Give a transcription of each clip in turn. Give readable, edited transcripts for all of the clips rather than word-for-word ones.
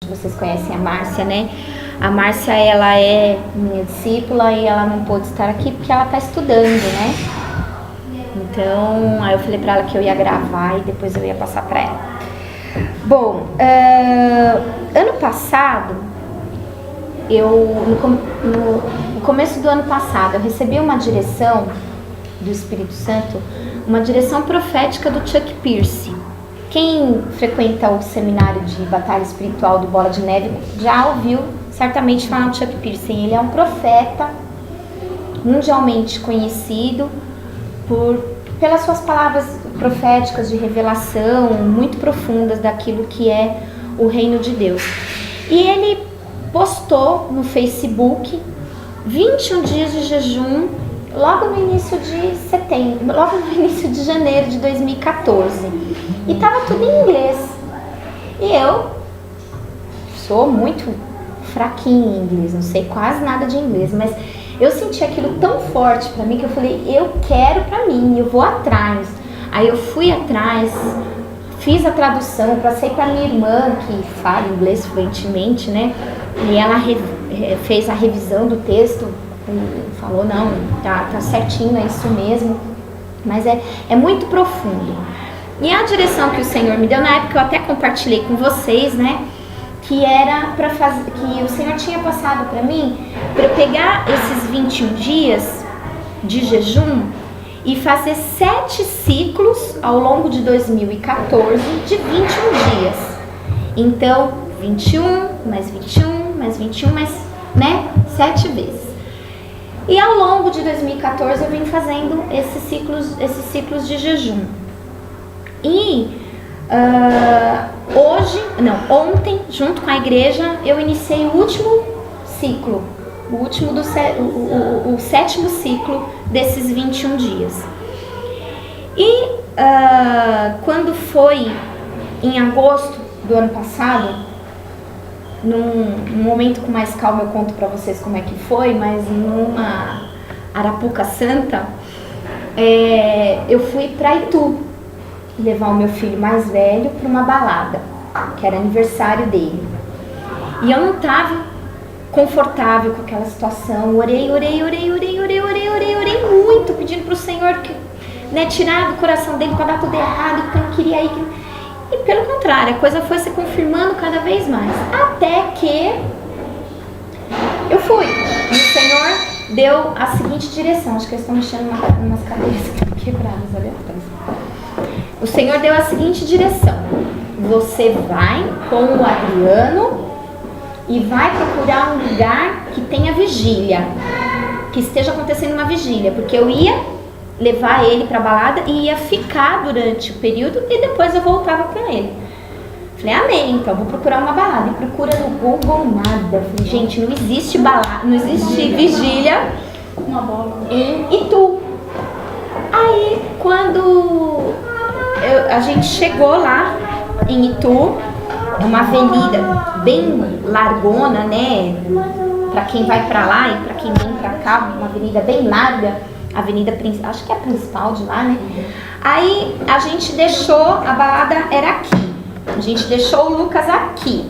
Vocês conhecem a Márcia, né? A Márcia, ela é minha discípula e ela não pôde estar aqui porque ela está estudando, né? Então, aí eu falei pra ela que eu ia gravar e depois eu ia passar pra ela. Bom, ano passado, no começo do ano passado, eu recebi uma direção do Espírito Santo, uma direção profética do Chuck Pierce. Quem frequenta o seminário de batalha espiritual do Bola de Neve já ouviu certamente falar do Chuck Pierce. Ele é um profeta mundialmente conhecido pelas suas palavras proféticas de revelação muito profundas daquilo que é o reino de Deus. E ele postou no Facebook 21 dias de jejum logo no início de setembro, logo no início de janeiro de 2014. E tava tudo em inglês. E eu sou muito fraquinha em inglês, não sei quase nada de inglês, mas eu senti aquilo tão forte pra mim que eu falei, eu quero pra mim, eu vou atrás. Aí eu fui atrás, fiz a tradução, passei pra minha irmã, que fala inglês fluentemente, né? E ela fez a revisão do texto e falou, não, tá certinho, é isso mesmo. Mas é muito profundo. E a direção que o Senhor me deu, na época eu até compartilhei com vocês, né? Que era para fazer, que o Senhor tinha passado para mim, para eu pegar esses 21 dias de jejum e fazer 7 ciclos ao longo de 2014 de 21 dias. Então, 21, mais 21, mais 21, mais, né, 7 vezes. E ao longo de 2014 eu vim fazendo esses ciclos de jejum. E ontem, junto com a igreja, eu iniciei o último ciclo, o sétimo ciclo desses 21 dias. E quando foi em agosto do ano passado, num momento com mais calma eu conto pra vocês como é que foi, mas numa Arapuca Santa, eu fui pra Itu levar o meu filho mais velho para uma balada, que era aniversário dele. E eu não estava confortável com aquela situação. Orei muito, pedindo para o Senhor que, né, tirar do coração dele para dar tudo errado, que eu não queria ir. E pelo contrário, a coisa foi se confirmando cada vez mais. Até que eu fui. E o Senhor deu a seguinte direção. Acho que eles estão mexendo umas cadeiras que estão quebradas ali atrás. O Senhor deu a seguinte direção: você vai com o Adriano e vai procurar um lugar que tenha vigília, que esteja acontecendo uma vigília, porque eu ia levar ele para a balada e ia ficar durante o período e depois eu voltava com ele. Falei, amém, então vou procurar uma balada. E procura no Google nada. Falei, gente, não existe balada, não existe vigília em Itu. Aí quando a gente chegou lá em Itu, é uma avenida bem largona, né? Pra quem vai pra lá e pra quem vem pra cá, uma avenida bem larga, avenida principal, acho que é a principal de lá, né? Aí a gente deixou, a balada era aqui, a gente deixou o Lucas aqui.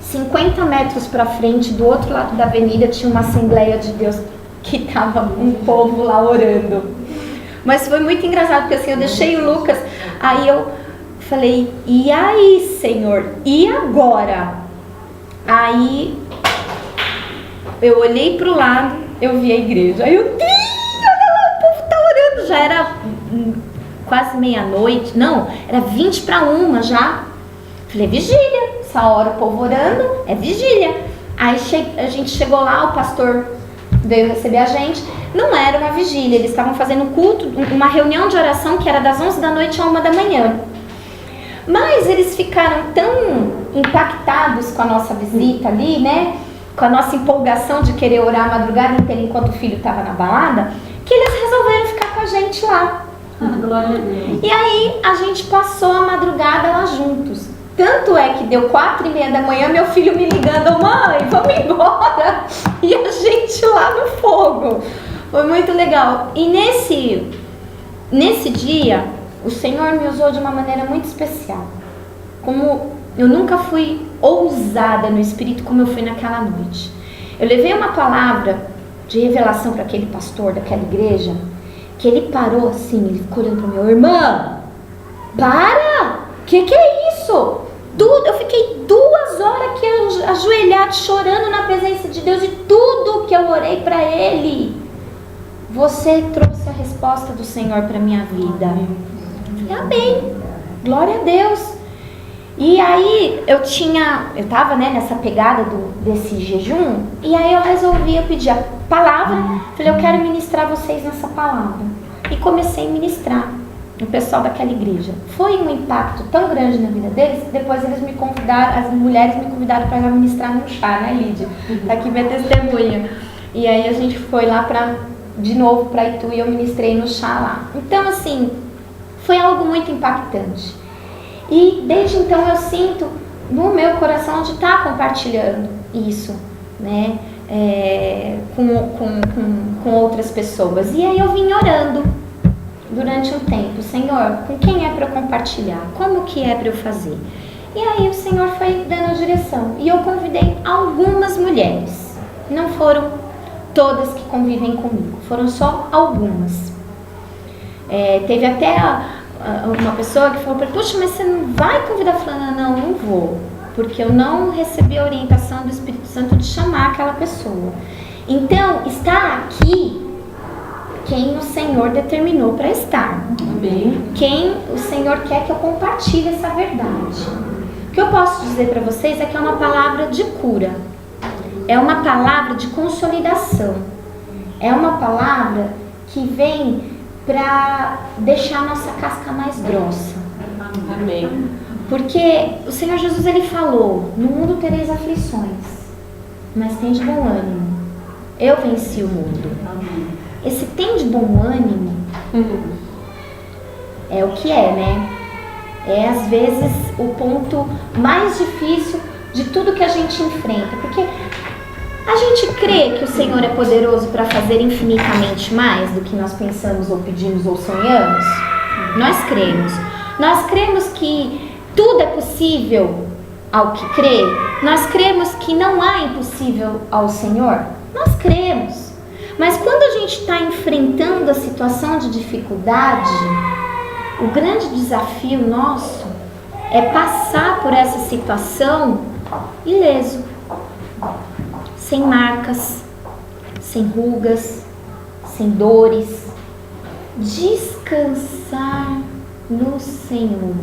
50 metros pra frente, do outro lado da avenida, tinha uma Assembleia de Deus que tava um povo lá orando. Mas foi muito engraçado, porque assim, eu deixei o Lucas, aí eu falei, e aí, Senhor, e agora? Aí eu olhei pro lado, eu vi a igreja, aí eu, olha lá, o povo tá orando, já era quase meia-noite, não, era 20 para 1 já. Falei, vigília, essa hora o povo orando, é vigília. Aí a gente chegou lá, o pastor veio receber a gente. Não era uma vigília, eles estavam fazendo um culto, uma reunião de oração que era das 11 da noite a 1 da manhã. Mas eles ficaram tão impactados com a nossa visita ali, né? Com a nossa empolgação de querer orar a madrugada inteira enquanto o filho estava na balada, que eles resolveram ficar com a gente lá. Glória a Deus. E aí a gente passou a madrugada lá juntos. Tanto é que deu 4h30 da manhã, meu filho me ligando, mãe, vamos embora. E a gente lá no fogo. Foi muito legal. E nesse dia, o Senhor me usou de uma maneira muito especial. Como Eu nunca fui ousada no espírito como eu fui naquela noite. Eu levei uma palavra de revelação para aquele pastor daquela igreja, que ele parou assim, ele ficou olhando para mim: irmã, para! Que é isso? Eu fiquei 2 horas aqui ajoelhado, chorando na presença de Deus, e tudo que eu orei para ele, você trouxe a resposta do Senhor para minha vida. Amém, glória a Deus. E aí eu estava, né, nessa pegada desse jejum, e aí eu resolvi, eu pedi a palavra, falei: eu quero ministrar vocês nessa palavra, e comecei a ministrar o pessoal daquela igreja. Foi um impacto tão grande na vida deles, que depois eles me convidaram, as mulheres me convidaram para ministrar num chá, né, Lídia? Tá aqui minha testemunha. E aí a gente foi lá de novo para Itu, e eu ministrei no chá lá. Então, assim, foi algo muito impactante. E desde então eu sinto no meu coração de estar compartilhando isso, né, com outras pessoas. E aí eu vim orando durante um tempo: Senhor, com quem é para eu compartilhar? Como que é para eu fazer? E aí o Senhor foi dando a direção. E eu convidei algumas mulheres. Não foram todas que convivem comigo, foram só algumas. Teve até uma pessoa que falou: puxa, mas você não vai convidar fulana? Não vou, porque eu não recebi a orientação do Espírito Santo de chamar aquela pessoa. Então, está aqui quem o Senhor determinou para estar. Amém. Quem o Senhor quer que eu compartilhe essa verdade. O que eu posso dizer para vocês é que é uma palavra de cura, é uma palavra de consolidação, é uma palavra que vem para deixar a nossa casca mais grossa. Amém. Porque o Senhor Jesus, ele falou: no mundo tereis aflições, mas tem de bom ânimo, eu venci o mundo. Amém. Esse tem de bom ânimo é o que é, né? É às vezes o ponto mais difícil de tudo que a gente enfrenta, porque a gente crê que o Senhor é poderoso para fazer infinitamente mais do que nós pensamos ou pedimos ou sonhamos. Nós cremos. Nós cremos que tudo é possível ao que crê. Nós cremos que não há impossível ao Senhor. Nós cremos. Mas quando a gente está enfrentando a situação de dificuldade, o grande desafio nosso é passar por essa situação ileso, sem marcas, sem rugas, sem dores. Descansar no Senhor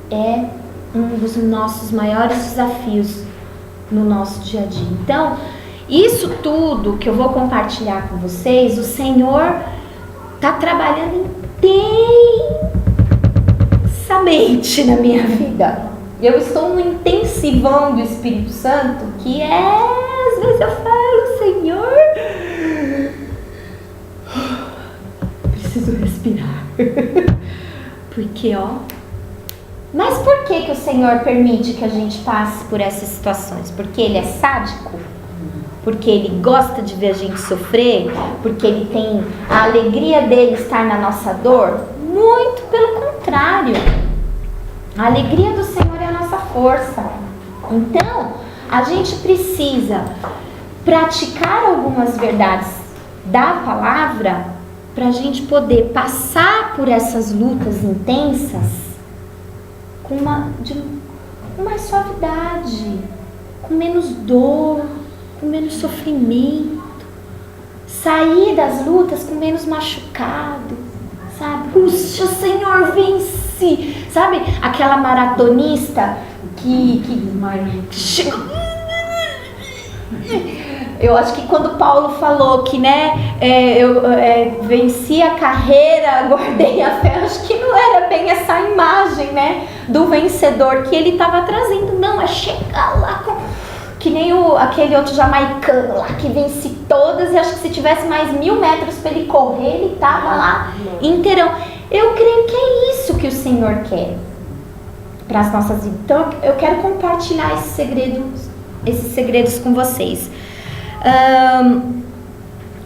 é um dos nossos maiores desafios no nosso dia a dia. Então, isso tudo que eu vou compartilhar com vocês, o Senhor está trabalhando intensamente na minha vida. Eu estou no intensivão do Espírito Santo, que às vezes eu falo: Senhor, preciso respirar. Porque, mas por que o Senhor permite que a gente passe por essas situações? Porque Ele é sádico? Porque Ele gosta de ver a gente sofrer? Porque Ele tem a alegria dele estar na nossa dor? Muito pelo contrário. A alegria do Senhor é a nossa força. Então, a gente precisa praticar algumas verdades da palavra para a gente poder passar por essas lutas intensas com mais suavidade, com menos dor, com menos sofrimento, sair das lutas com menos machucado, sabe? Puxa, Senhor, venci, sabe? Aquela maratonista que chegou. Eu acho que quando Paulo falou que, né, eu venci a carreira, guardei a fé, acho que não era bem essa imagem, né, do vencedor que ele estava trazendo. Não, é chegar lá que nem aquele outro jamaicano lá que vence todas, e acho que se tivesse mais 1000 metros para ele correr, ele estava lá inteirão. Eu creio que é isso que o Senhor quer para as nossas vidas. Então eu quero compartilhar esses segredos com vocês.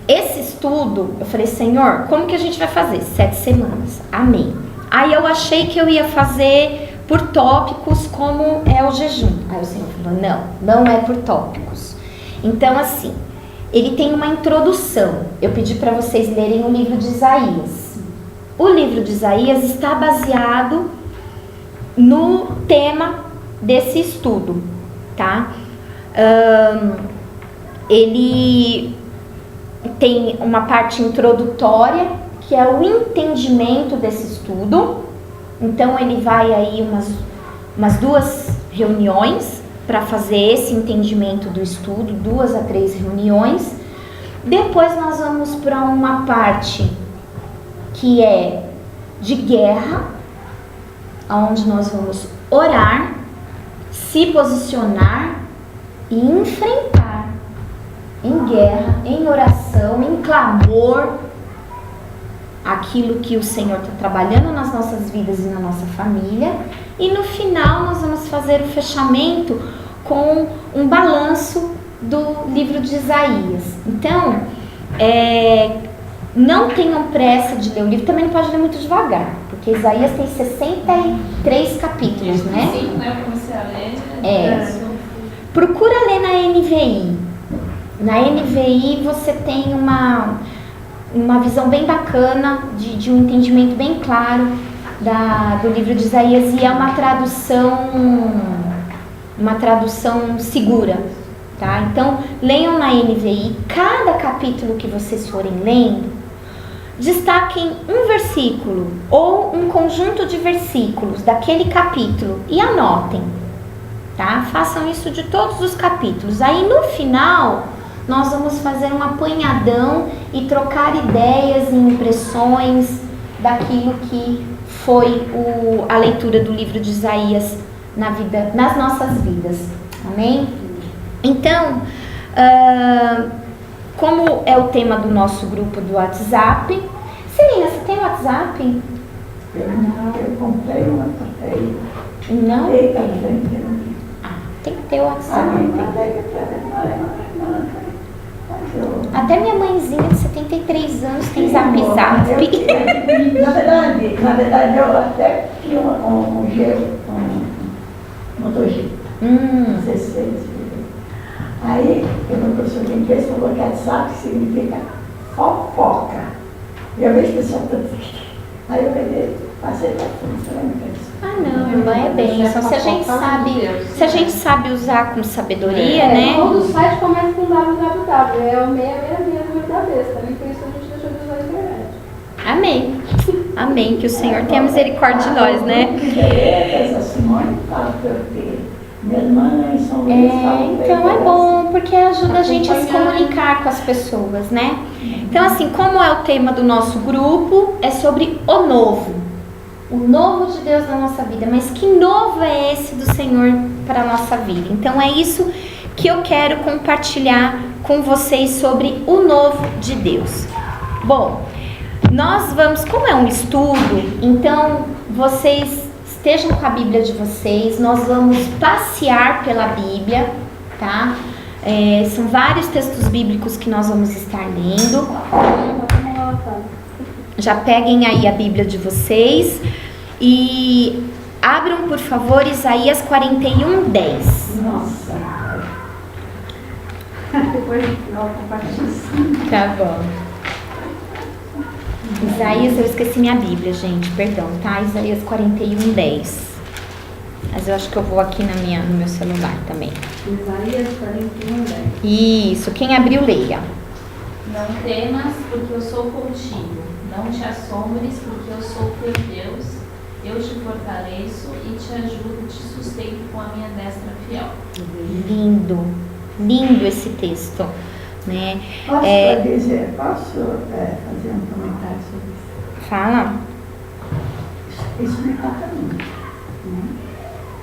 Esse estudo, eu falei: Senhor, como que a gente vai fazer? 7 semanas. Amém. Aí eu achei que eu ia fazer por tópicos como é o jejum. Aí o Senhor falou, não é por tópicos. Então assim, ele tem uma introdução. Eu pedi para vocês lerem o livro de Isaías. O livro de Isaías está baseado no tema desse estudo, tá? Ele tem uma parte introdutória, que é o entendimento desse estudo. Então ele vai aí umas 2 reuniões para fazer esse entendimento do estudo, 2 a 3 reuniões. Depois nós vamos para uma parte que é de guerra, onde nós vamos orar, se posicionar e enfrentar em guerra, em oração, em clamor, aquilo que o Senhor está trabalhando nas nossas vidas e na nossa família. E no final nós vamos fazer o fechamento com um balanço do livro de Isaías. Então, não tenham pressa de ler o livro, também não pode ler muito devagar, porque Isaías tem 63 capítulos, né? Sim, né? Eu comecei a ler. Procura ler na NVI. Na NVI você tem uma visão bem bacana, de um entendimento bem claro do livro de Isaías, e é uma tradução segura, tá? Então, leiam na NVI. Cada capítulo que vocês forem lendo, destaquem um versículo ou um conjunto de versículos daquele capítulo e anotem, tá? Façam isso de todos os capítulos. Aí, no final, nós vamos fazer um apanhadão e trocar ideias e impressões daquilo que foi a leitura do livro de Isaías nas nossas vidas. Amém? Então, como é o tema do nosso grupo do WhatsApp, Celina, você tem WhatsApp? Eu comprei uma porcaria. Não? Tem. Tem que ter o WhatsApp. Até minha mãezinha de 73 anos tem Zap. Na verdade, eu até tinha um motorista. Não sei se vocês viram. Aí, o meu professor de inglês falou que WhatsApp significa fofoca. E eu vejo pessoal todo. Aí eu peguei, passei para frente. Não, irmã, é bênção. Se a gente sabe usar com sabedoria, né? Todo site começa com www, é o 666 número da besta, nem por isso a gente deixou de usar a internet. Amém. Amém. Que o Senhor tenha misericórdia de nós, né? Essa Simone fala porque minhas mães são então é bom, porque ajuda a gente a se comunicar com as pessoas, né? Então, assim, como é o tema do nosso grupo, é sobre o novo. O novo de Deus na nossa vida. Mas que novo é esse do Senhor para a nossa vida? Então é isso que eu quero compartilhar com vocês sobre o novo de Deus. Bom, nós vamos, como é um estudo, então vocês estejam com a Bíblia de vocês. Nós vamos passear pela Bíblia, tá? São vários textos bíblicos que nós vamos estar lendo. Já peguem aí a Bíblia de vocês e abram, por favor, Isaías 41:10. Nossa. Depois no final compartilha. Tá bom. Isaías, eu esqueci minha Bíblia, gente, perdão, tá? Isaías 41:10. Mas eu acho que eu vou aqui no meu celular também. Isaías 41:10. Isso, quem abriu, leia. Não temas, porque eu sou contigo. Não te assombres, porque eu sou teu Deus. Eu te fortaleço e te ajudo, te sustento com a minha destra fiel. Lindo, lindo esse texto, né? Posso fazer um comentário sobre isso? Fala. Isso me toca muito. Né?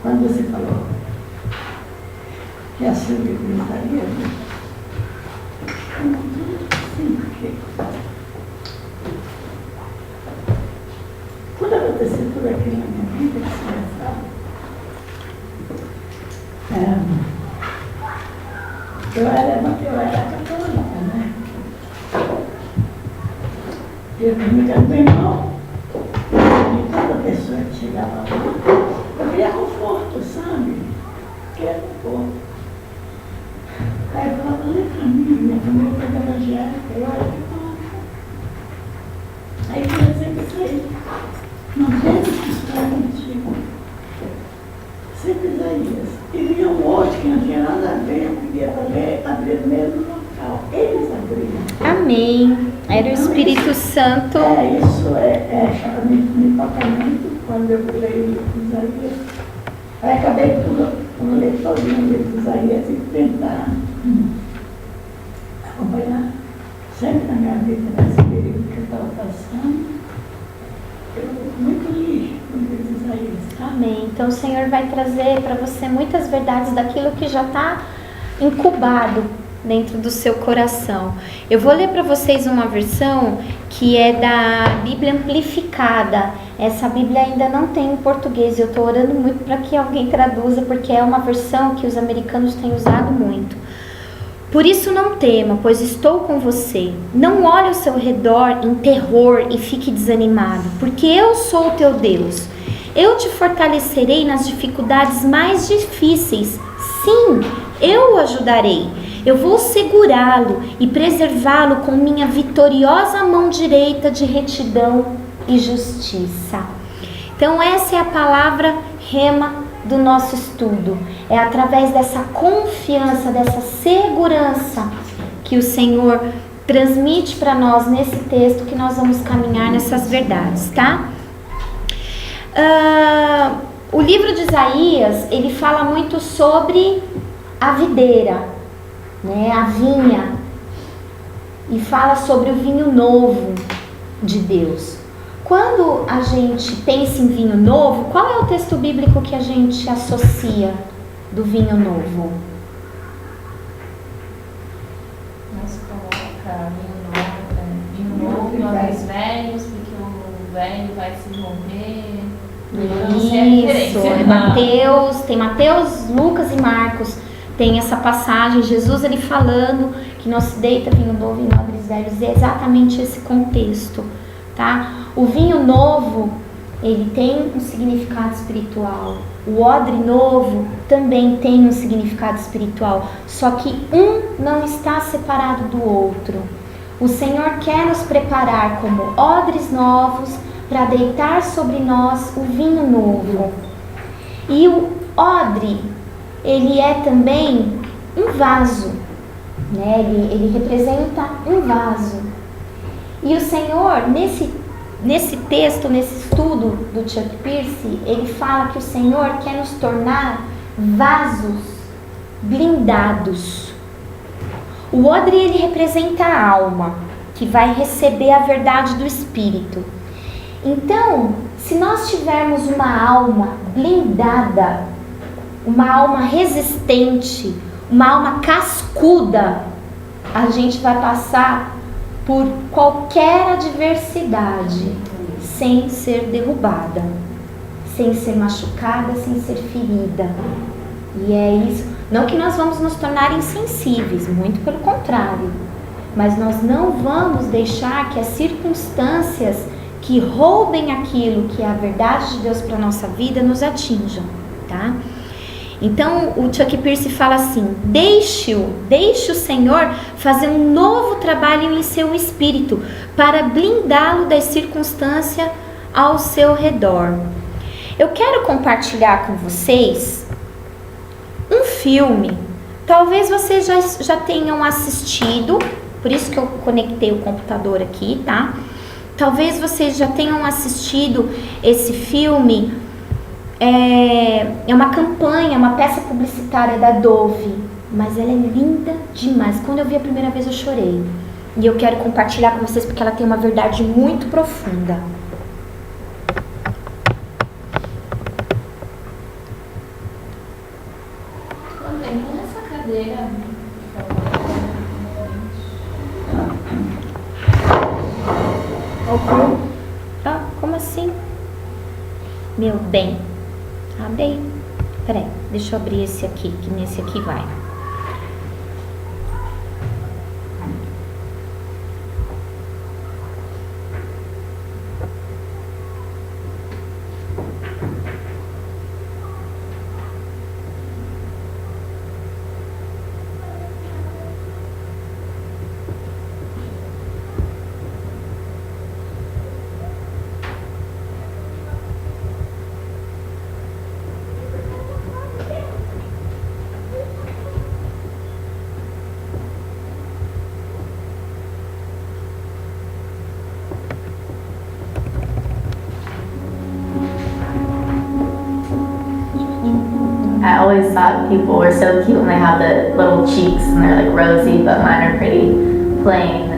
Quando você falou que a Silvia começaria, sim, porque quando aconteceu tudo aquilo na minha vida, que você já sabe, eu era católica, né? Eu me lembro bem mal de cada pessoa que chegava lá, porque e é conforto, sabe? Que é conforto. Aí eu falava, olha pra mim, minha família foi evangélica, eu olha que bom. Aí, por exemplo, isso aí, não temos que estar contigo. Sempre Isaías. E vinha um outro que não tinha nada a ver, eu queria abrir no mesmo local. Eles abriram. Amém. Era o Espírito Santo. Isso me toca muito quando eu leio Isaías. Aí acabei por ler todinho o livro de Isaías e tentar acompanhar sempre na minha vida, nesse período que eu estava passando. Eu muito li o livro de Isaías. Amém. Então o Senhor vai trazer para você muitas verdades daquilo que já está incubado dentro do seu coração. Eu vou ler para vocês uma versão que é da Bíblia Amplificada. Essa Bíblia ainda não tem em português. Eu estou orando muito para que alguém traduza, porque é uma versão que os americanos têm usado muito. Por isso não tema, pois estou com você. Não olhe ao seu redor em terror e fique desanimado, porque eu sou o teu Deus. Eu te fortalecerei nas dificuldades mais difíceis. Sim, eu o ajudarei. Eu vou segurá-lo e preservá-lo com minha vitoriosa mão direita de retidão e justiça. Então essa é a palavra rema do nosso estudo. É através dessa confiança, dessa segurança que o Senhor transmite para nós nesse texto que nós vamos caminhar nessas verdades, tá? O livro de Isaías, ele fala muito sobre a videira, né, a vinha, e fala sobre o vinho novo de Deus. Quando a gente pensa em vinho novo, qual é o texto bíblico que a gente associa do vinho novo? Mas coloca vinho novo em odres velhos, porque o velho vai se romper. Isso, é Mateus, tem Mateus, Lucas e Marcos. Tem essa passagem, Jesus ele falando que não se deita vinho novo em odres velhos. É exatamente esse contexto, tá? O vinho novo, ele tem um significado espiritual. O odre novo também tem um significado espiritual. Só que um não está separado do outro. O Senhor quer nos preparar como odres novos para deitar sobre nós o vinho novo. E o odre, ele é também um vaso, né? Ele representa um vaso. E o Senhor, nesse texto, nesse estudo do Chuck Pierce, ele fala que o Senhor quer nos tornar vasos blindados. O odre, ele representa a alma, que vai receber a verdade do Espírito. Então, se nós tivermos uma alma blindada, uma alma resistente, uma alma cascuda, a gente vai passar por qualquer adversidade sem ser derrubada, sem ser machucada, sem ser ferida. E é isso. Não que nós vamos nos tornar insensíveis, muito pelo contrário. Mas nós não vamos deixar que as circunstâncias que roubem aquilo que é a verdade de Deus para a nossa vida nos atinjam, tá? Então o Chuck Pierce fala assim: deixe o Senhor fazer um novo trabalho em seu espírito para blindá-lo das circunstâncias ao seu redor. Eu quero compartilhar com vocês um filme. Talvez vocês já tenham assistido, por isso que eu conectei o computador aqui, tá? Talvez vocês já tenham assistido esse filme. É uma campanha, uma peça publicitária da Dove, mas ela é linda demais. Quando eu vi a primeira vez eu chorei. E eu quero compartilhar com vocês porque ela tem uma verdade muito profunda. Contempla essa cadeira. Ah, como assim? Meu bem. Abre aí. Peraí, deixa eu abrir esse aqui, que nesse aqui vai. always thought people were so cute when they have the little cheeks and they're like rosy, but mine are pretty plain.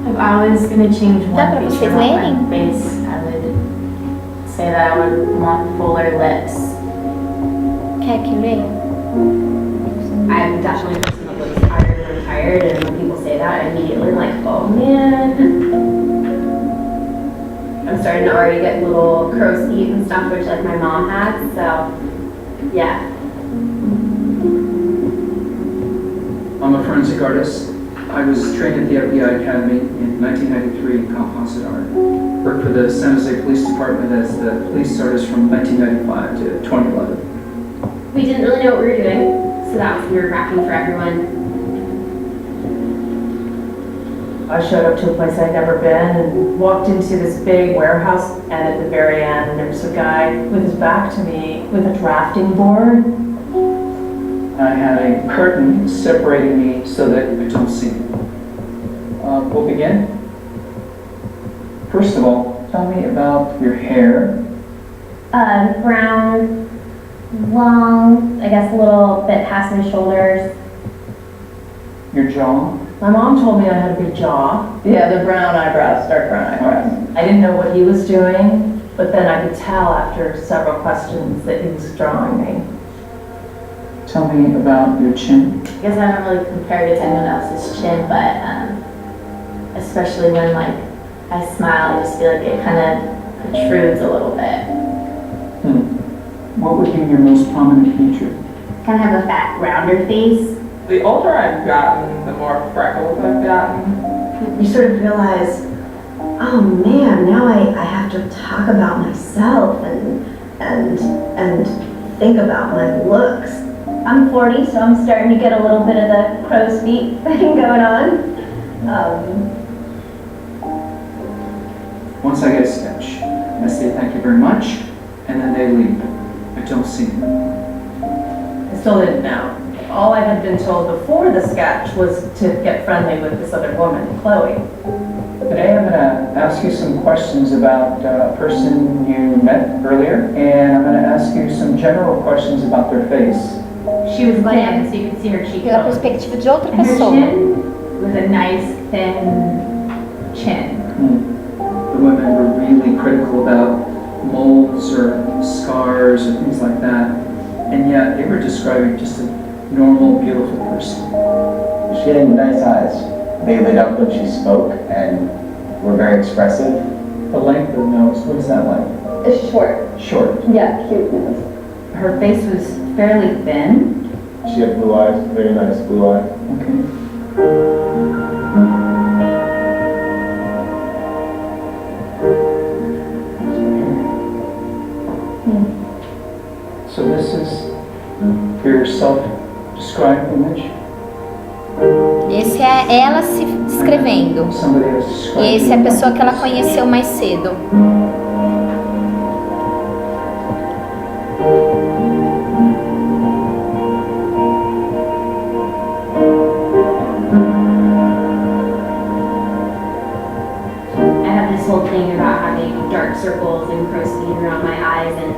If I was gonna change Dá one pra feature vocês about lerem? my face, I would say that I would want fuller lips. Quer que leia? I'm definitely a person that looks tired when I'm tired, and when people say that, I immediately am like, oh man. I'm starting to already get little crow's feet and stuff, which like my mom had, so yeah. I'm a forensic artist. I was trained at the FBI Academy in 1993 in composite art. Worked for the San Jose Police Department as the police artist from 1995 to 2011. We didn't really know what we were doing, so that was nerve-wracking for everyone. I showed up to a place I'd never been and walked into this big warehouse, and at the very end there was a guy with his back to me with a drafting board. I had a curtain separating me so that I don't see it. We'll begin. First of all, tell me about your hair. Brown, long, I guess a little bit past my shoulders. Your jaw. My mom told me I had a big jaw. Yeah, the brown eyebrows, dark brown eyebrows. I didn't know what he was doing, but then I could tell after several questions that he was drawing me. Tell me about your chin. I guess I don't really compare it to anyone else's chin, but especially when like I smile, I just feel like it kind of protrudes a little bit. What would be your most prominent feature? Kind of have a fat, rounder face. The older I've gotten, the more freckles I've gotten. You sort of realize, oh man, now I have to talk about myself and think about my looks. I'm 40, so I'm starting to get a little bit of the crow's feet thing going on. Once I get a sketch, I say thank you very much, and then they leave. I don't see them. I still didn't know. All I had been told before the sketch was to get friendly with this other woman, Chloe. Today I'm going to ask you some questions about a person you met earlier, and I'm going to ask you some general questions about their face. She was thin, so you could see her Pela cheekbones. perspectiva de outra And her pessoa. chin was a nice, thin chin. The women were really critical about molds or scars or things like that, and yet they were describing just a normal, beautiful person. She had nice eyes. They lit up when she spoke and were very expressive. The length of the nose, what is that like? It's short. Short. Yeah, cute nose. Her face was fairly thin. She had blue eyes, very nice blue eye. Okay. So this is your self-described image? Esse é ela se descrevendo. Somebody else described E esse é a you. pessoa que ela conheceu mais cedo. I have this whole thing about having dark circles and crow's feet around my eyes, and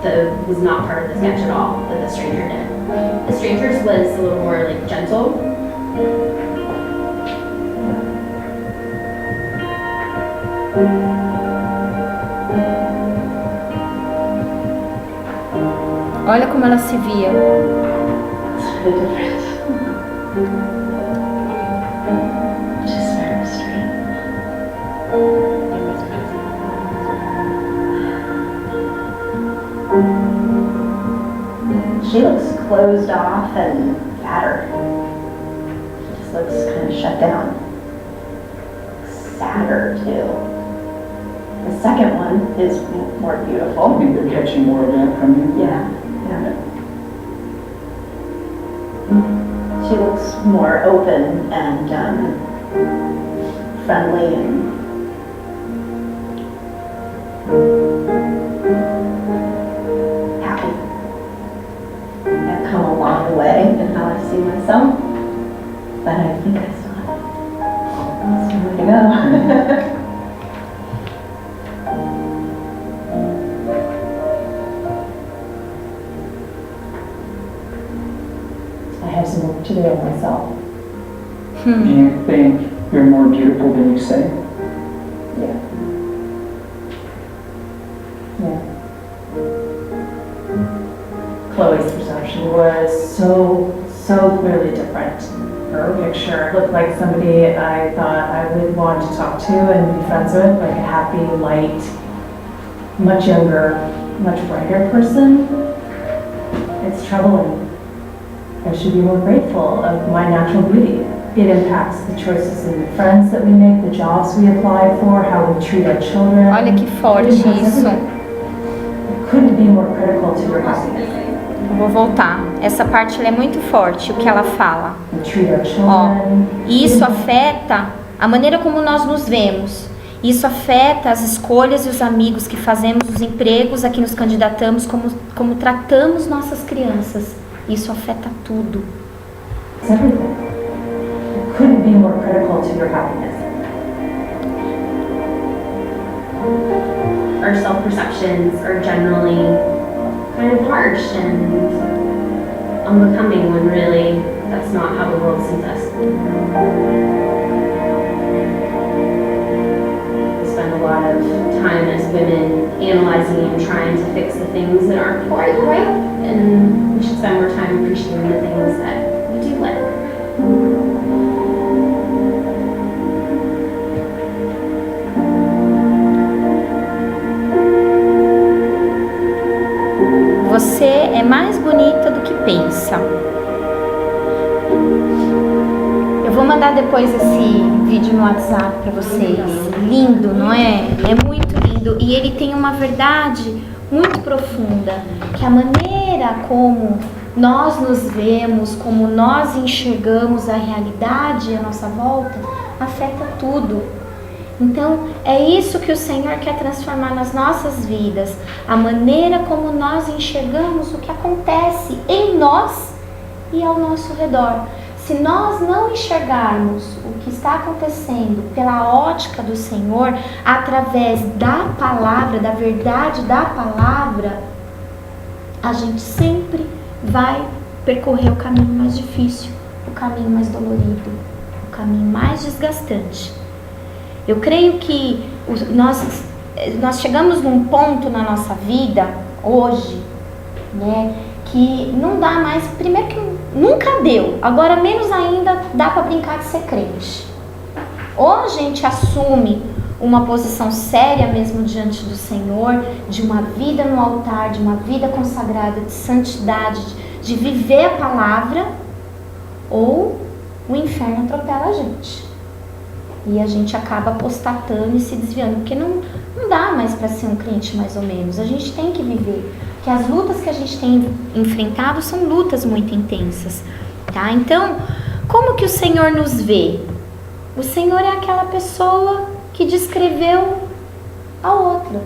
that was not part of the sketch at all that the stranger did. The stranger's was a little more like gentle. Olha como ela se via. Just very straight. She looks closed off and fatter. She just looks kind of shut down. Sadder too. The second one is more I beautiful. think they're catching more of that from you. Yeah. She looks more open and friendly and happy. I've come a long way in how I see myself, but I think I still have some way to go. have some work to do on myself. Do you think you're more beautiful than you say? Yeah. Chloe's perception was so clearly different. Her picture looked like somebody I thought I would want to talk to and be friends with, like a happy, light, much younger, much brighter person. It's troubling. I should be more grateful of my natural beauty. It impacts the choices and the friends that we make, the jobs we apply for, how we treat our children. Olha que forte isso. It couldn't be more critical to your happiness. Eu vou voltar. Essa parte ela é muito forte, o que ela fala. Treat our Ó, children. e isso afeta a maneira como nós nos vemos. Isso afeta as escolhas e os amigos que fazemos, os empregos a que nos candidatamos, como tratamos nossas crianças. Isso afeta tudo. It's everything. It couldn't be more critical to your happiness. Our self-perceptions are generally kind of harsh and unbecoming when really that's not how the world sees us. We spend a lot of time as women analyzing and trying to fix the things that aren't quite right, and we should spend more time appreciating the things that we do like. Você é mais bonita do que pensa. Eu vou mandar depois esse vídeo no WhatsApp para vocês. Lindo, não é? É muito lindo. E ele tem uma verdade muito profunda, que a maneira como nós nos vemos, como nós enxergamos a realidade à nossa volta, afeta tudo. Então, é isso que o Senhor quer transformar nas nossas vidas. A maneira como nós enxergamos o que acontece em nós e ao nosso redor. Se nós não enxergarmos o que está acontecendo pela ótica do Senhor, através da palavra, da verdade da palavra, a gente sempre vai percorrer o caminho mais difícil, o caminho mais dolorido, o caminho mais desgastante. Eu creio que nós chegamos num ponto na nossa vida, hoje, né, que não dá mais, primeiro que nunca deu, agora menos ainda dá para brincar de ser crente. Ou a gente assume uma posição séria mesmo diante do Senhor, de uma vida no altar, de uma vida consagrada, de santidade, de viver a palavra, ou o inferno atropela a gente. E a gente acaba apostatando e se desviando, porque não dá mais para ser um crente mais ou menos. A gente tem que viver, porque as lutas que a gente tem enfrentado são lutas muito intensas, tá? Então, como que o Senhor nos vê? O Senhor é aquela pessoa que descreveu a outra.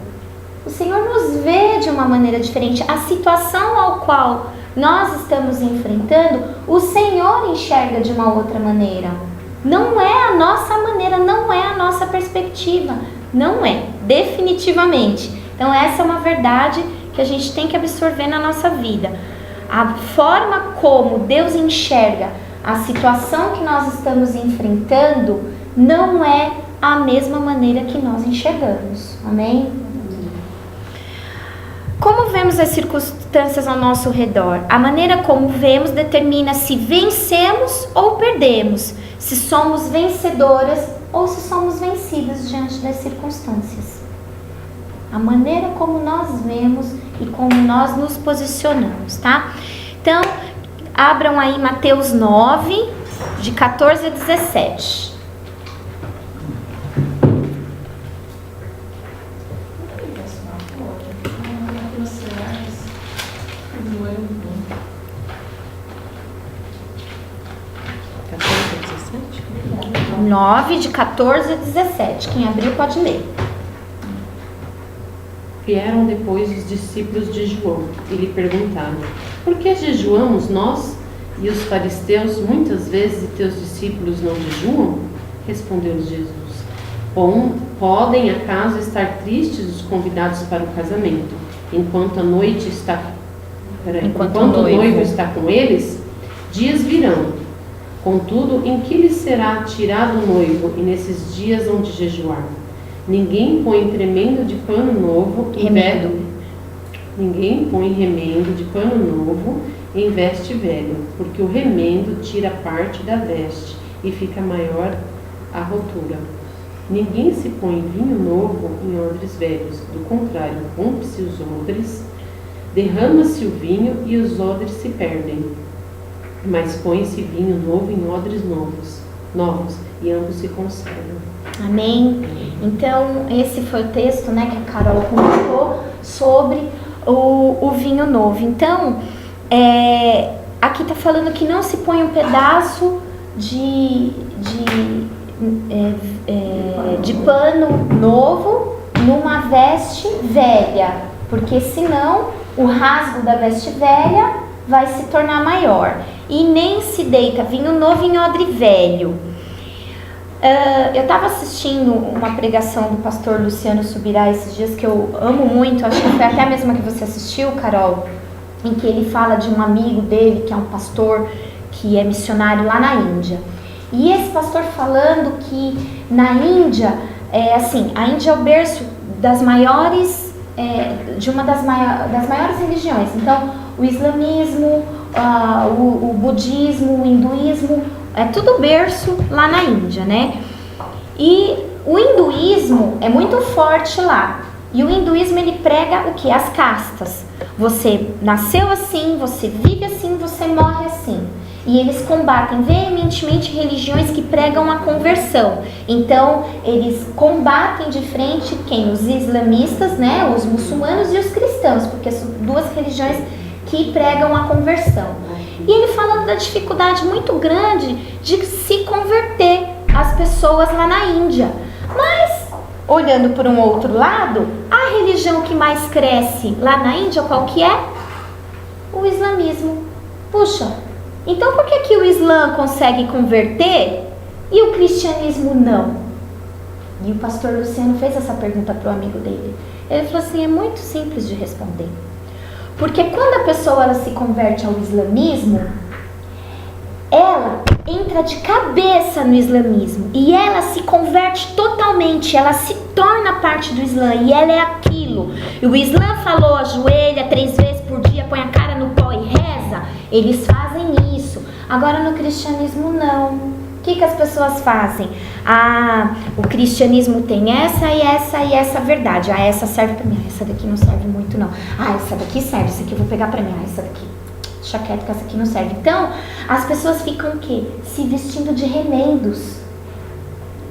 O Senhor nos vê de uma maneira diferente. A situação ao qual nós estamos enfrentando, o Senhor enxerga de uma outra maneira. Não é a nossa maneira, não é a nossa perspectiva, não é, definitivamente. Então essa é uma verdade que a gente tem que absorver na nossa vida. A forma como Deus enxerga a situação que nós estamos enfrentando não é a mesma maneira que nós enxergamos, amém? Como vemos as circunstâncias ao nosso redor? A maneira como vemos determina se vencemos ou perdemos, se somos vencedoras ou se somos vencidas diante das circunstâncias. A maneira como nós vemos e como nós nos posicionamos, tá? Então, abram aí Mateus 9, de 14 a 17. Nove, de 14 a 17. Quem abriu pode ler. Vieram depois os discípulos de João e lhe perguntaram: por que jejuamos nós e os fariseus muitas vezes e teus discípulos não jejuam? Respondeu-lhes Jesus: podem acaso estar tristes os convidados para o casamento, enquanto o noivo está com eles? Dias virão, contudo, em que lhe será tirado o noivo, e nesses dias hão de jejuar? Ninguém põe remendo de pano novo em veste velho, porque o remendo tira parte da veste e fica maior a rotura. Ninguém se põe vinho novo em odres velhos, do contrário, rompe-se os odres, derrama-se o vinho e os odres se perdem. Mas põe-se vinho novo em odres novos, e ambos se conservam. Amém? Então, esse foi o texto, né, que a Carol comentou sobre o vinho novo. Então, aqui está falando que não se põe um pedaço de pano novo numa veste velha, porque senão o rasgo da veste velha vai se tornar maior. E nem se deita vinho novo em odre velho. Eu estava assistindo uma pregação do pastor Luciano Subirá esses dias, que eu amo muito, acho que foi até a mesma que você assistiu, Carol, em que ele fala de um amigo dele, que é um pastor que é missionário lá na Índia. E esse pastor falando que na Índia, a Índia é o berço das maiores, de uma das maiores religiões. Então, o islamismo, o budismo, o hinduísmo, é tudo berço lá na Índia, né? E o hinduísmo é muito forte lá. E o hinduísmo, ele prega o quê? As castas. Você nasceu assim, você vive assim, você morre assim. E eles combatem veementemente religiões que pregam a conversão. Então, eles combatem de frente quem? Os islamistas, né? Os muçulmanos e os cristãos, porque são duas religiões que pregam a conversão. E ele falando da dificuldade muito grande de se converter as pessoas lá na Índia. Mas, olhando por um outro lado, a religião que mais cresce lá na Índia, qual que é? O islamismo. Puxa, então por que o Islã consegue converter e o cristianismo não? E o pastor Luciano fez essa pergunta para o amigo dele. Ele falou assim, é muito simples de responder. Porque quando a pessoa ela se converte ao islamismo, ela entra de cabeça no islamismo e ela se converte totalmente, ela se torna parte do Islã e ela é aquilo. E o Islã falou, ajoelha 3 vezes por dia, põe a cara no pó e reza. Eles fazem isso. Agora no cristianismo não. O que as pessoas fazem? O cristianismo tem essa e essa e essa verdade. Essa serve pra mim. Essa daqui não serve muito não. Essa daqui serve. Essa aqui eu vou pegar pra mim. Essa daqui, deixa quieto que essa aqui não serve. Então, as pessoas ficam o quê? Se vestindo de remendos.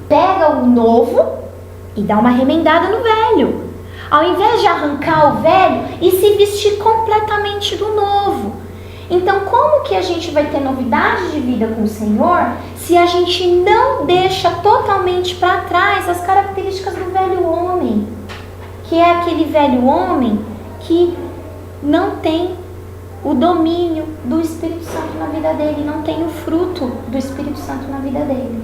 Pega o novo e dá uma remendada no velho. Ao invés de arrancar o velho e se vestir completamente do novo. Então, como que a gente vai ter novidade de vida com o Senhor se a gente não deixa totalmente para trás as características do velho homem? Que é aquele velho homem que não tem o domínio do Espírito Santo na vida dele, não tem o fruto do Espírito Santo na vida dele.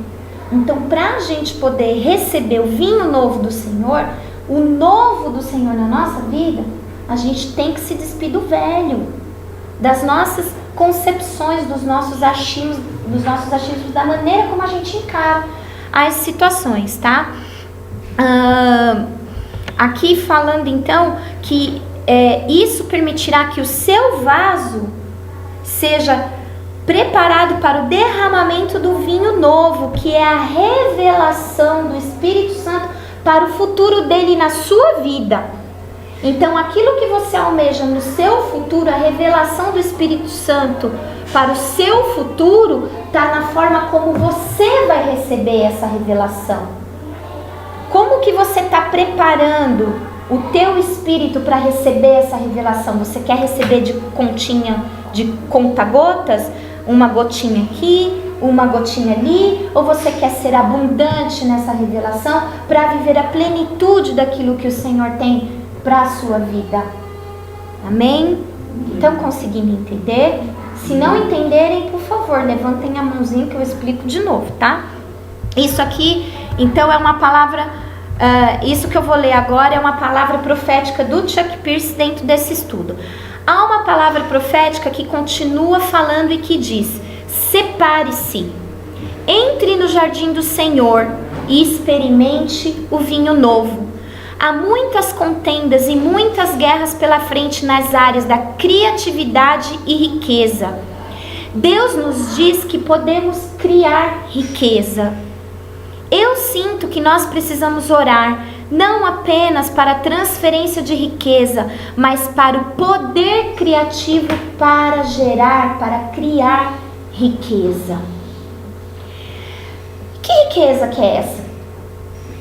Então, para a gente poder receber o vinho novo do Senhor, o novo do Senhor na nossa vida, a gente tem que se despir do velho, das nossas concepções, dos nossos achismos, da maneira como a gente encara as situações, tá? Aqui falando então que isso permitirá que o seu vaso seja preparado para o derramamento do vinho novo, que é a revelação do Espírito Santo para o futuro dele na sua vida. Então, aquilo que você almeja no seu futuro, a revelação do Espírito Santo para o seu futuro, está na forma como você vai receber essa revelação. Como que você está preparando o teu espírito para receber essa revelação? Você quer receber de continha, de conta-gotas? Uma gotinha aqui, uma gotinha ali? Ou você quer ser abundante nessa revelação para viver a plenitude daquilo que o Senhor tem para a sua vida? Amém? Então, consegui me entender? Se não entenderem, por favor, levantem a mãozinha que eu explico de novo, tá? Isso aqui, então, é uma palavra, isso que eu vou ler agora é uma palavra profética do Chuck Pierce dentro desse estudo. Há uma palavra profética que continua falando e que diz: separe-se, entre no jardim do Senhor e experimente o vinho novo. Há muitas contendas e muitas guerras pela frente nas áreas da criatividade e riqueza. Deus nos diz que podemos criar riqueza. Eu sinto que nós precisamos orar, não apenas para a transferência de riqueza, mas para o poder criativo para gerar, para criar riqueza. Que riqueza que é essa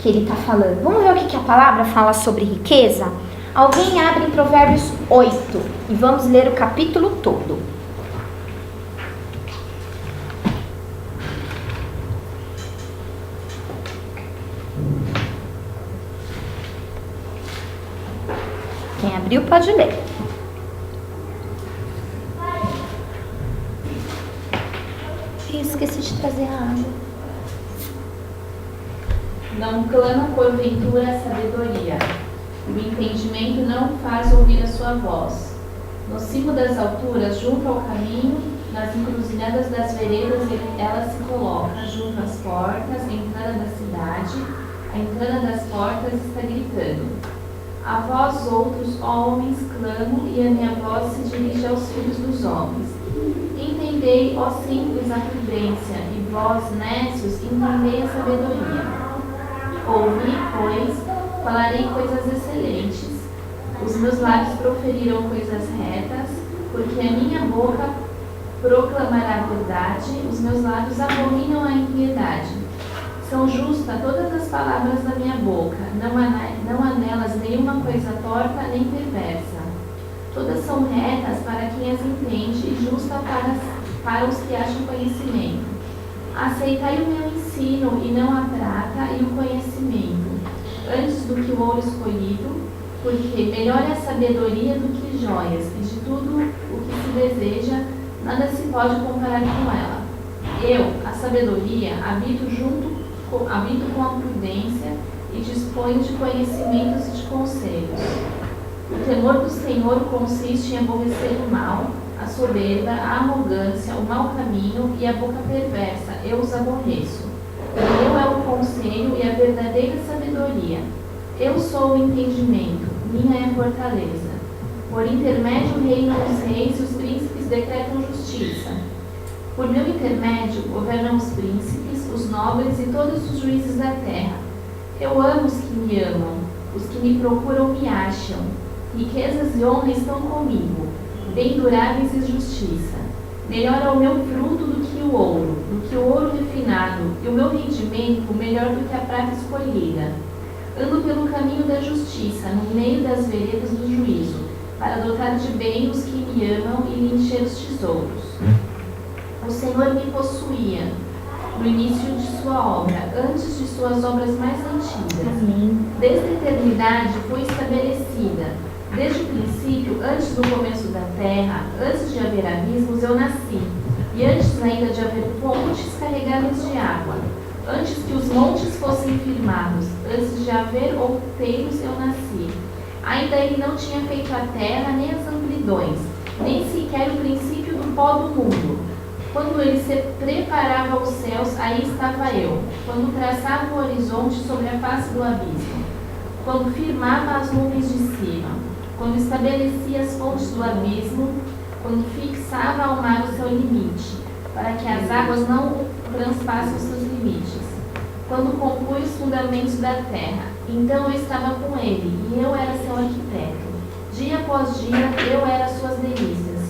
que ele está falando? Vamos ver o que a palavra fala sobre riqueza? Alguém abre em Provérbios 8 e vamos ler o capítulo todo. Quem abriu pode ler. Eu esqueci de trazer a água. Não clama porventura a sabedoria, o entendimento não faz ouvir a sua voz. No cimo das alturas, junto ao caminho, nas encruzilhadas das veredas, ela se coloca, junto às portas, a entrada da cidade, a entrada das portas está gritando. A vós outros, ó homens, clamo, e a minha voz se dirige aos filhos dos homens. Entendei, ó simples, a prudência, e vós, nécios, entendei a sabedoria. Ouvi, pois, falarei coisas excelentes. Os meus lábios proferiram coisas retas, porque a minha boca proclamará a verdade, os meus lábios abominam a impiedade. São justas todas as palavras da minha boca, não há nelas nenhuma coisa torta nem perversa. Todas são retas para quem as entende e justa para os que acham conhecimento. Aceitai o meu ensino e não a prata e o conhecimento, antes do que o ouro escolhido, porque melhor é a sabedoria do que joias, e de tudo o que se deseja, nada se pode comparar com ela. Eu, a sabedoria, habito com a prudência e disponho de conhecimentos e de conselhos. O temor do Senhor consiste em aborrecer o mal, a soberba, a arrogância, o mau caminho e a boca perversa, eu os aborreço. Meu é o conselho e a verdadeira sabedoria. Eu sou o entendimento, minha é a fortaleza. Por intermédio reinam os reis e os príncipes decretam justiça. Por meu intermédio governam os príncipes, os nobres e todos os juízes da terra. Eu amo os que me amam, os que me procuram me acham. Riquezas e honra estão comigo, bem duráveis e justiça. Melhor é o meu fruto do que o ouro refinado, e o meu rendimento melhor do que a prata escolhida. Ando pelo caminho da justiça, no meio das veredas do juízo, para dotar de bem os que me amam e lhe encher os tesouros. O Senhor me possuía no início de sua obra, antes de suas obras mais antigas. Amém. Desde a eternidade fui estabelecida. Desde o princípio, antes do começo da terra, antes de haver abismos, eu nasci. E antes ainda de haver fontes carregadas de água, antes que os montes fossem firmados, antes de haver outeiros, eu nasci. Ainda ele não tinha feito a terra, nem as amplidões, nem sequer o princípio do pó do mundo. Quando ele se preparava os céus, aí estava eu. Quando traçava o horizonte sobre a face do abismo. Quando firmava as nuvens de cima. Quando estabelecia as fontes do abismo. Quando fixava ao mar o seu limite, para que as águas não transpassem os seus limites. Quando compunha os fundamentos da terra, então eu estava com ele, e eu era seu arquiteto. Dia após dia, eu era suas delícias,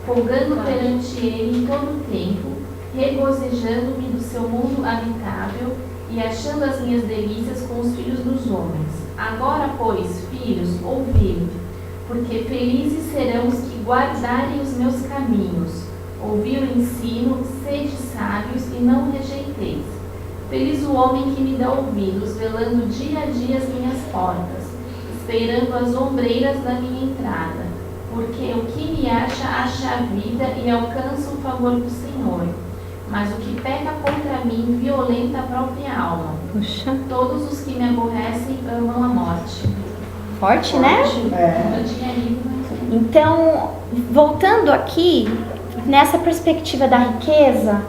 folgando perante ele em todo o tempo, regozijando-me do seu mundo habitável e achando as minhas delícias com os filhos dos homens. Agora, pois, filhos, ouvi-me, porque felizes serão os que guardarem os meus caminhos. Ouvi o ensino, sede sábios e não rejeiteis. Feliz o homem que me dá ouvidos, velando dia a dia as minhas portas, esperando as ombreiras da minha entrada. Porque o que me acha a vida e alcança o favor do Senhor. Mas o que peca contra mim violenta a própria alma. Puxa. Todos os que me aborrecem amam a morte. Forte, né? Eu tinha lido, mas... Então, voltando aqui, nessa perspectiva da riqueza,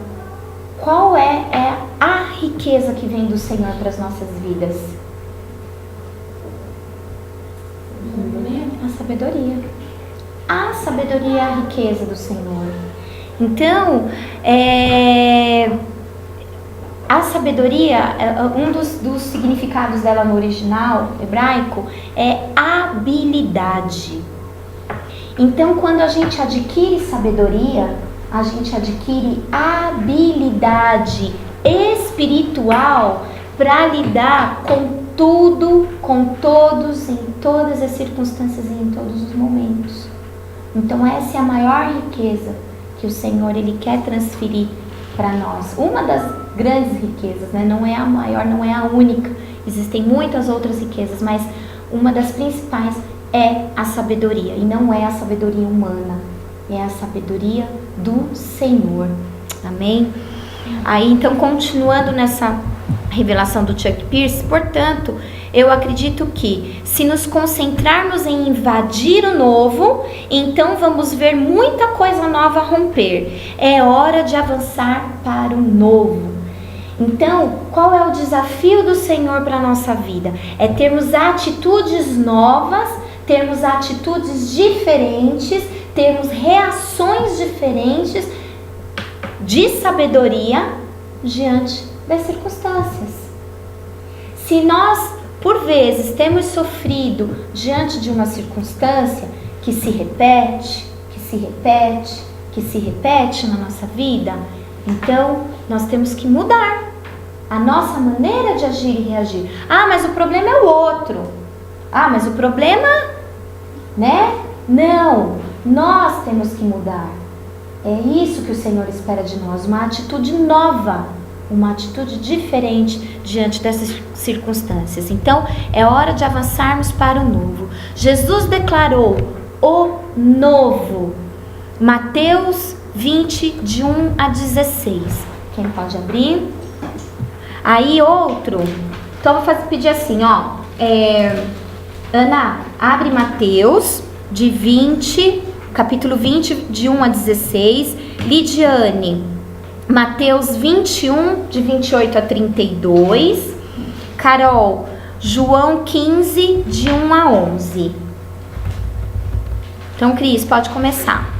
qual é a riqueza que vem do Senhor para as nossas vidas? A sabedoria. A sabedoria é a riqueza do Senhor. Então, a sabedoria, um dos significados dela no original hebraico é habilidade. Então, quando a gente adquire sabedoria, a gente adquire habilidade espiritual para lidar com tudo, com todos, em todas as circunstâncias e em todos os momentos. Então essa é a maior riqueza que o Senhor Ele quer transferir para nós. Uma das grandes riquezas, né? Não é a maior, não é a única. Existem muitas outras riquezas, mas uma das principais é a sabedoria. E não é a sabedoria humana, é a sabedoria do Senhor. Amém? Aí então, continuando nessa revelação do Chuck Pierce, portanto, eu acredito que se nos concentrarmos em invadir o novo, então vamos ver muita coisa nova romper. É hora de avançar para o novo. Então, qual é o desafio do Senhor para a nossa vida? É termos atitudes novas, termos atitudes diferentes, termos reações diferentes de sabedoria diante das circunstâncias. Se nós, por vezes, temos sofrido diante de uma circunstância que se repete, que se repete, que se repete na nossa vida, então nós temos que mudar a nossa maneira de agir e reagir. Ah, mas o problema é o outro. Ah, mas o problema, né? Não, nós temos que mudar. É isso que o Senhor espera de nós, uma atitude nova, uma atitude diferente diante dessas circunstâncias. Então, é hora de avançarmos para o novo. Jesus declarou o novo. Mateus 20, de 1 a 16. Quem pode abrir? Aí outro, então eu vou pedir assim, ó. Ana, abre Mateus de 20, capítulo 20, de 1 a 16. Lidiane, Mateus 21, de 28 a 32. Carol, João 15, de 1 a 11. Então, Cris, pode começar.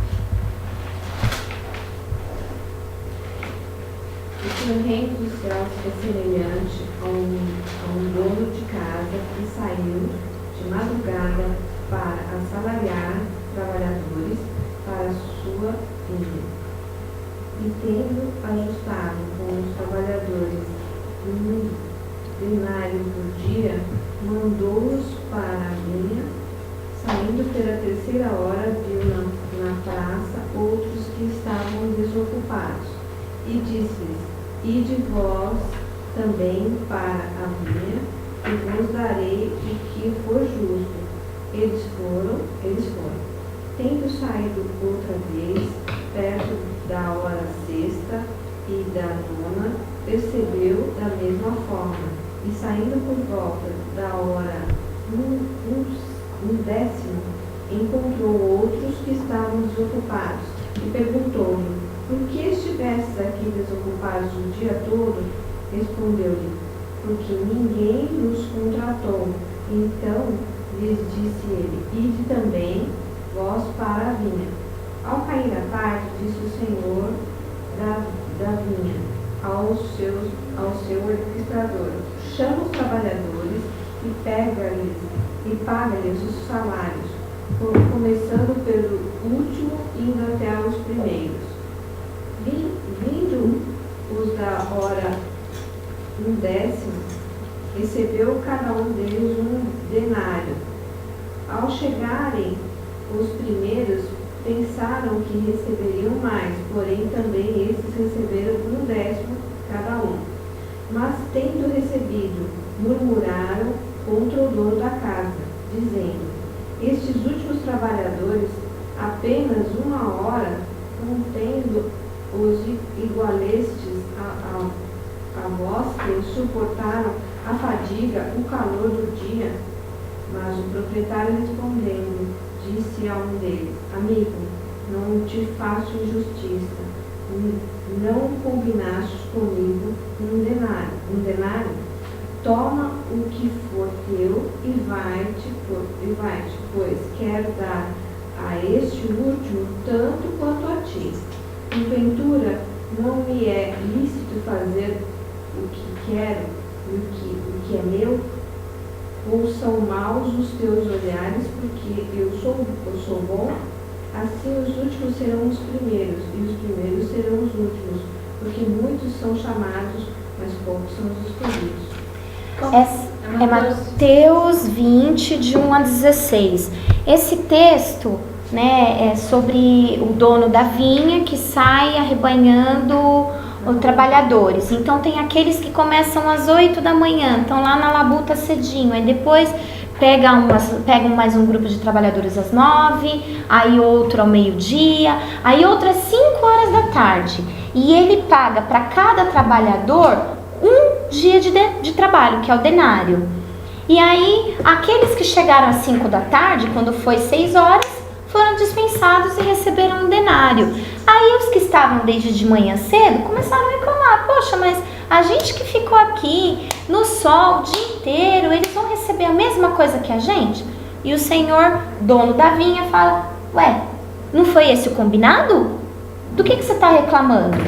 O reino dos céus é semelhante a um dono de casa que saiu de madrugada para assalariar trabalhadores para sua vinha. E tendo ajustado com os trabalhadores um denário por dia, mandou-os para a vinha. Saindo pela terceira hora, viu na praça outros que estavam desocupados, e disse-lhes: Ide vós também para a vinha, e vos darei o que for justo. Eles foram. Tendo saído outra vez, perto da hora sexta e da nona, percebeu da mesma forma, e saindo por volta da hora um décimo, encontrou outros que estavam desocupados, e perguntou-lhe: Por que estivestes aqui desocupados o dia todo? Respondeu-lhe: Porque ninguém nos contratou. Então lhes disse ele: Ide também vós para a vinha. Ao cair a tarde, disse o senhor da vinha ao seu administrador: Chama os trabalhadores e paga-lhes os salários, começando pelo último e indo até os primeiros. Vindo os da hora um décimo, recebeu cada um deles um denário. Ao chegarem os primeiros, pensaram que receberiam mais, porém também esses receberam um décimo cada um. Mas, tendo recebido, murmuraram contra o dono da casa, dizendo: Estes últimos trabalhadores, apenas uma hora, contendo os igualestes a vós que suportaram a fadiga, o calor do dia. Mas o proprietário, respondendo, disse a um deles: Amigo, não te faço injustiça. Não combinaste comigo um denário. Toma o que for teu e vai-te, pois quero dar a este último tanto quanto a ti. Porventura, não me é lícito fazer o que quero, o que é meu? Ou são maus os teus olhares, porque eu sou bom? Assim os últimos serão os primeiros, e os primeiros serão os últimos, porque muitos são chamados, mas poucos são os escolhidos. É Mateus 20, de 1 a 16. Esse texto, né, é sobre o dono da vinha que sai arrebanhando os trabalhadores. Então tem aqueles que começam às 8 da manhã, estão lá na labuta cedinho, aí depois pegam mais um grupo de trabalhadores às 9, aí outro ao meio-dia, aí outro às 5 horas da tarde. E ele paga para cada trabalhador um dia de trabalho, que é o denário. E aí, aqueles que chegaram às 5 da tarde, quando foi 6 horas, foram dispensados e receberam um denário. Aí os que estavam desde de manhã cedo começaram a reclamar: poxa, mas a gente que ficou aqui no sol o dia inteiro, eles vão receber a mesma coisa que a gente? E o senhor, dono da vinha, fala: ué, não foi esse o combinado? Do que você está reclamando?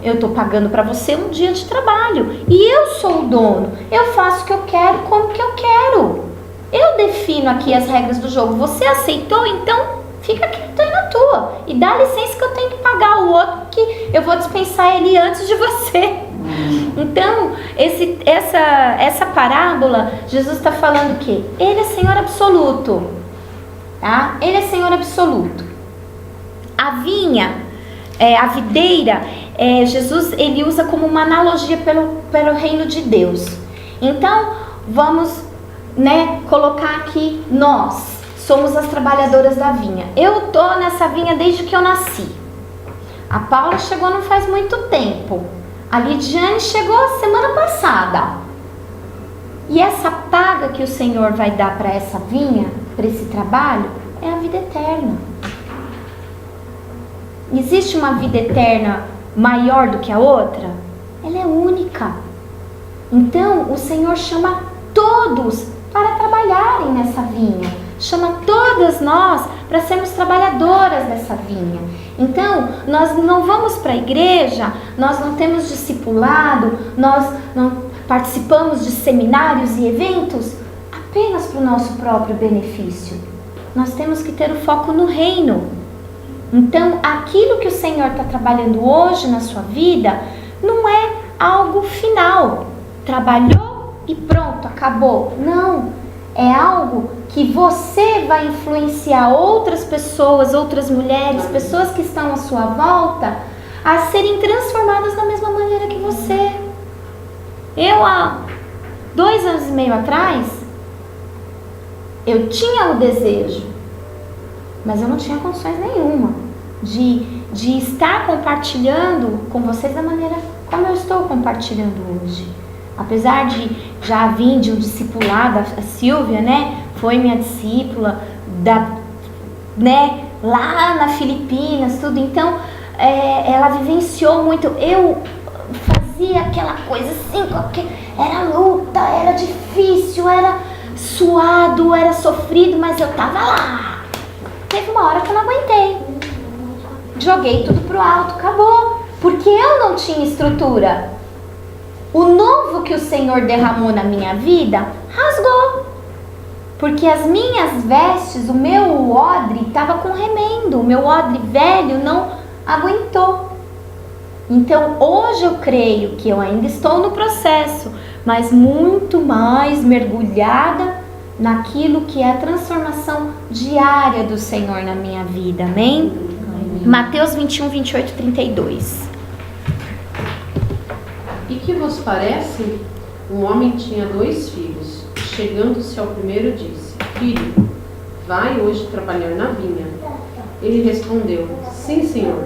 Eu estou pagando para você um dia de trabalho e eu sou o dono. Eu faço o que eu quero, como que eu quero. Eu defino aqui as regras do jogo. Você aceitou? Então fica quieto aí na tua. E dá licença que eu tenho que pagar o outro, que eu vou dispensar ele antes de você. Então, essa parábola, Jesus está falando que Ele é Senhor absoluto. Tá? Ele é Senhor absoluto. A vinha, a videira, Jesus ele usa como uma analogia pelo reino de Deus. Então, vamos, né, colocar aqui, nós somos as trabalhadoras da vinha. Eu tô nessa vinha desde que eu nasci. A Paula chegou não faz muito tempo. A Lidiane chegou semana passada. E essa paga que o Senhor vai dar para essa vinha, para esse trabalho, é a vida eterna. Existe uma vida eterna maior do que a outra? Ela é única. Então, o Senhor chama todos para trabalharem nessa vinha. Chama todas nós para sermos trabalhadoras dessa vinha. Então, nós não vamos para a igreja, nós não temos discipulado, nós não participamos de seminários e eventos apenas para o nosso próprio benefício. Nós temos que ter o foco no reino. Então, aquilo que o Senhor está trabalhando hoje na sua vida não é algo final. Trabalhou e pronto, acabou. Não, é algo que você vai influenciar outras pessoas, outras mulheres, pessoas que estão à sua volta, a serem transformadas da mesma maneira que você. Eu, há 2 anos e meio atrás, eu tinha o desejo, mas eu não tinha condições nenhuma de estar compartilhando com vocês da maneira como eu estou compartilhando hoje. Apesar de já vir de um discipulado, a Silvia, né, foi minha discípula, né, lá na Filipinas, tudo. Então, ela vivenciou muito. Eu fazia aquela coisa assim, era luta, era difícil, era suado, era sofrido, mas eu tava lá. Teve uma hora que eu não aguentei. Joguei tudo pro alto, acabou. Porque eu não tinha estrutura. O novo que o Senhor derramou na minha vida, rasgou. Porque as minhas vestes, o meu odre estava com remendo. O meu odre velho não aguentou. Então hoje eu creio que eu ainda estou no processo, mas muito mais mergulhada naquilo que é a transformação diária do Senhor na minha vida. Amém? Amém. Mateus 21, 28, 32. E que vos parece? Um homem tinha 2 filhos. Chegando-se ao primeiro, disse: Filho, vai hoje trabalhar na vinha. Ele respondeu: Sim, senhor.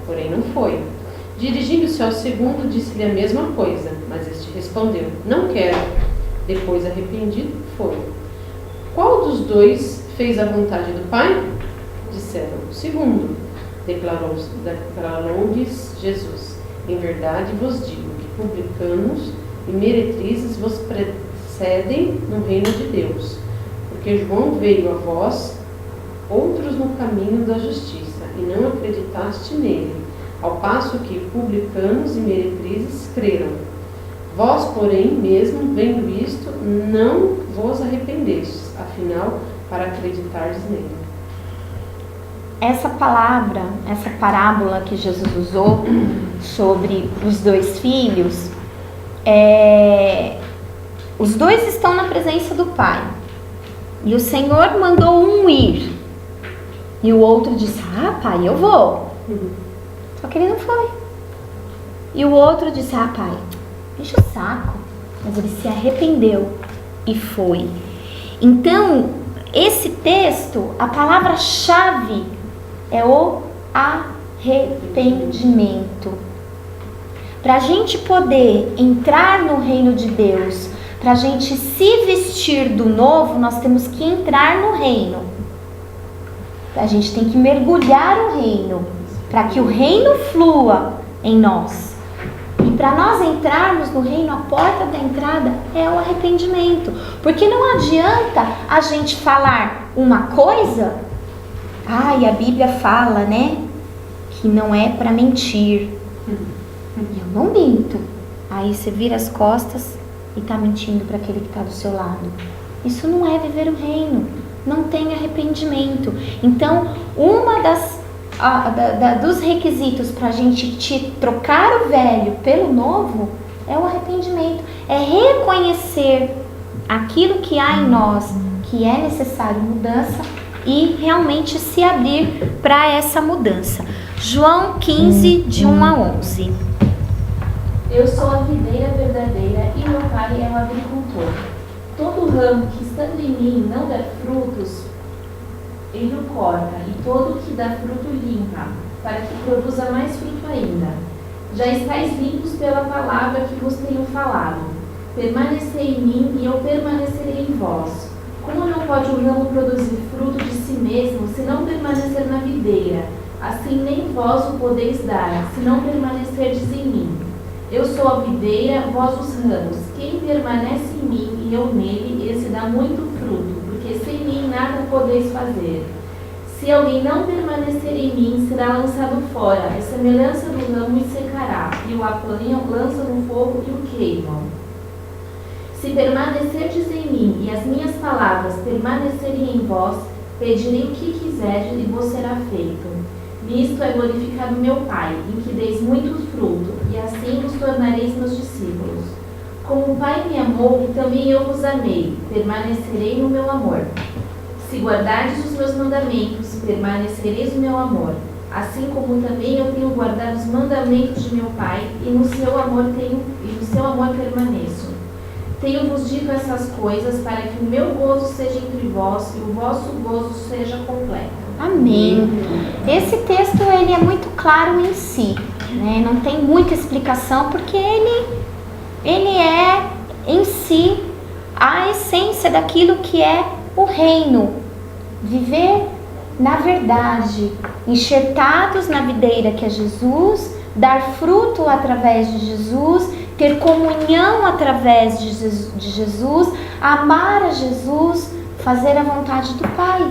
Porém não foi. Dirigindo-se ao segundo, disse-lhe a mesma coisa, mas este respondeu: Não quero. Depois, arrependido, foi. Qual dos 2 fez a vontade do pai? Disseram: O segundo. Declarou-lhes Jesus: em verdade vos digo que publicanos e meretrizes vos precedem no reino de Deus, porque João veio a vós, outros no caminho da justiça, e não acreditaste nele, ao passo que publicanos e meretrizes creram. Vós, porém, mesmo vendo isto, não vos arrependestes, afinal, para acreditardes nele. Essa palavra, essa parábola que Jesus usou sobre os dois filhos, os dois estão na presença do Pai. E o Senhor mandou um ir. E o outro disse: ah, pai, eu vou. Só que ele não foi. E o outro disse: ah, pai, enche o saco. Mas ele se arrependeu e foi. Então, esse texto, a palavra-chave é o arrependimento. Para a gente poder entrar no reino de Deus, para a gente se vestir do novo, nós temos que entrar no reino. A gente tem que mergulhar no reino, para que o reino flua em nós. E para nós entrarmos no reino, a porta da entrada é o arrependimento. Porque não adianta a gente falar uma coisa, e a Bíblia fala, né, que não é para mentir. Eu não minto. Aí você vira as costas e está mentindo para aquele que está do seu lado. Isso não é viver o reino. Não tem arrependimento. Então, uma dos requisitos para a gente trocar o velho pelo novo é o arrependimento. É reconhecer aquilo que há em nós, que é necessário mudança, e realmente se abrir para essa mudança. João 15, de 1 a 11. Eu sou a videira verdadeira e meu pai é o agricultor. Todo ramo que estando em mim não der frutos, ele o corta, e todo que dá fruto limpa, para que produza mais fruto ainda. Já estáis limpos pela palavra que vos tenho falado. Permanecei em mim e eu permanecerei em vós. Como não pode o ramo produzir fruto de si mesmo, se não permanecer na videira? Assim nem vós o podeis dar, se não permanecerdes em mim. Eu sou a videira, vós os ramos. Quem permanece em mim e eu nele, esse dá muito fruto, porque sem mim nada podeis fazer. Se alguém não permanecer em mim, será lançado fora, a semelhança do ramo, e secará, e o apanham, lançam no fogo e o queimam. Se permanecerdes em mim e as minhas palavras permanecerem em vós, pedirei o que quiserdes e vos será feito. Nisto é glorificado meu Pai, em que deis muito fruto, e assim vos tornareis meus discípulos. Como o Pai me amou, também eu vos amei, permanecerei no meu amor. Se guardardes os meus mandamentos, permanecereis no meu amor, assim como também eu tenho guardado os mandamentos de meu Pai, e no seu amor permaneço. Tenho-vos dito essas coisas para que o meu gozo seja entre vós e o vosso gozo seja completo. Amém. Esse texto ele é muito claro em si, né? Não tem muita explicação, porque ele é em si a essência daquilo que é o reino. Viver na verdade, enxertados na videira que é Jesus, dar fruto através de Jesus, ter comunhão através de Jesus, amar a Jesus, fazer a vontade do Pai.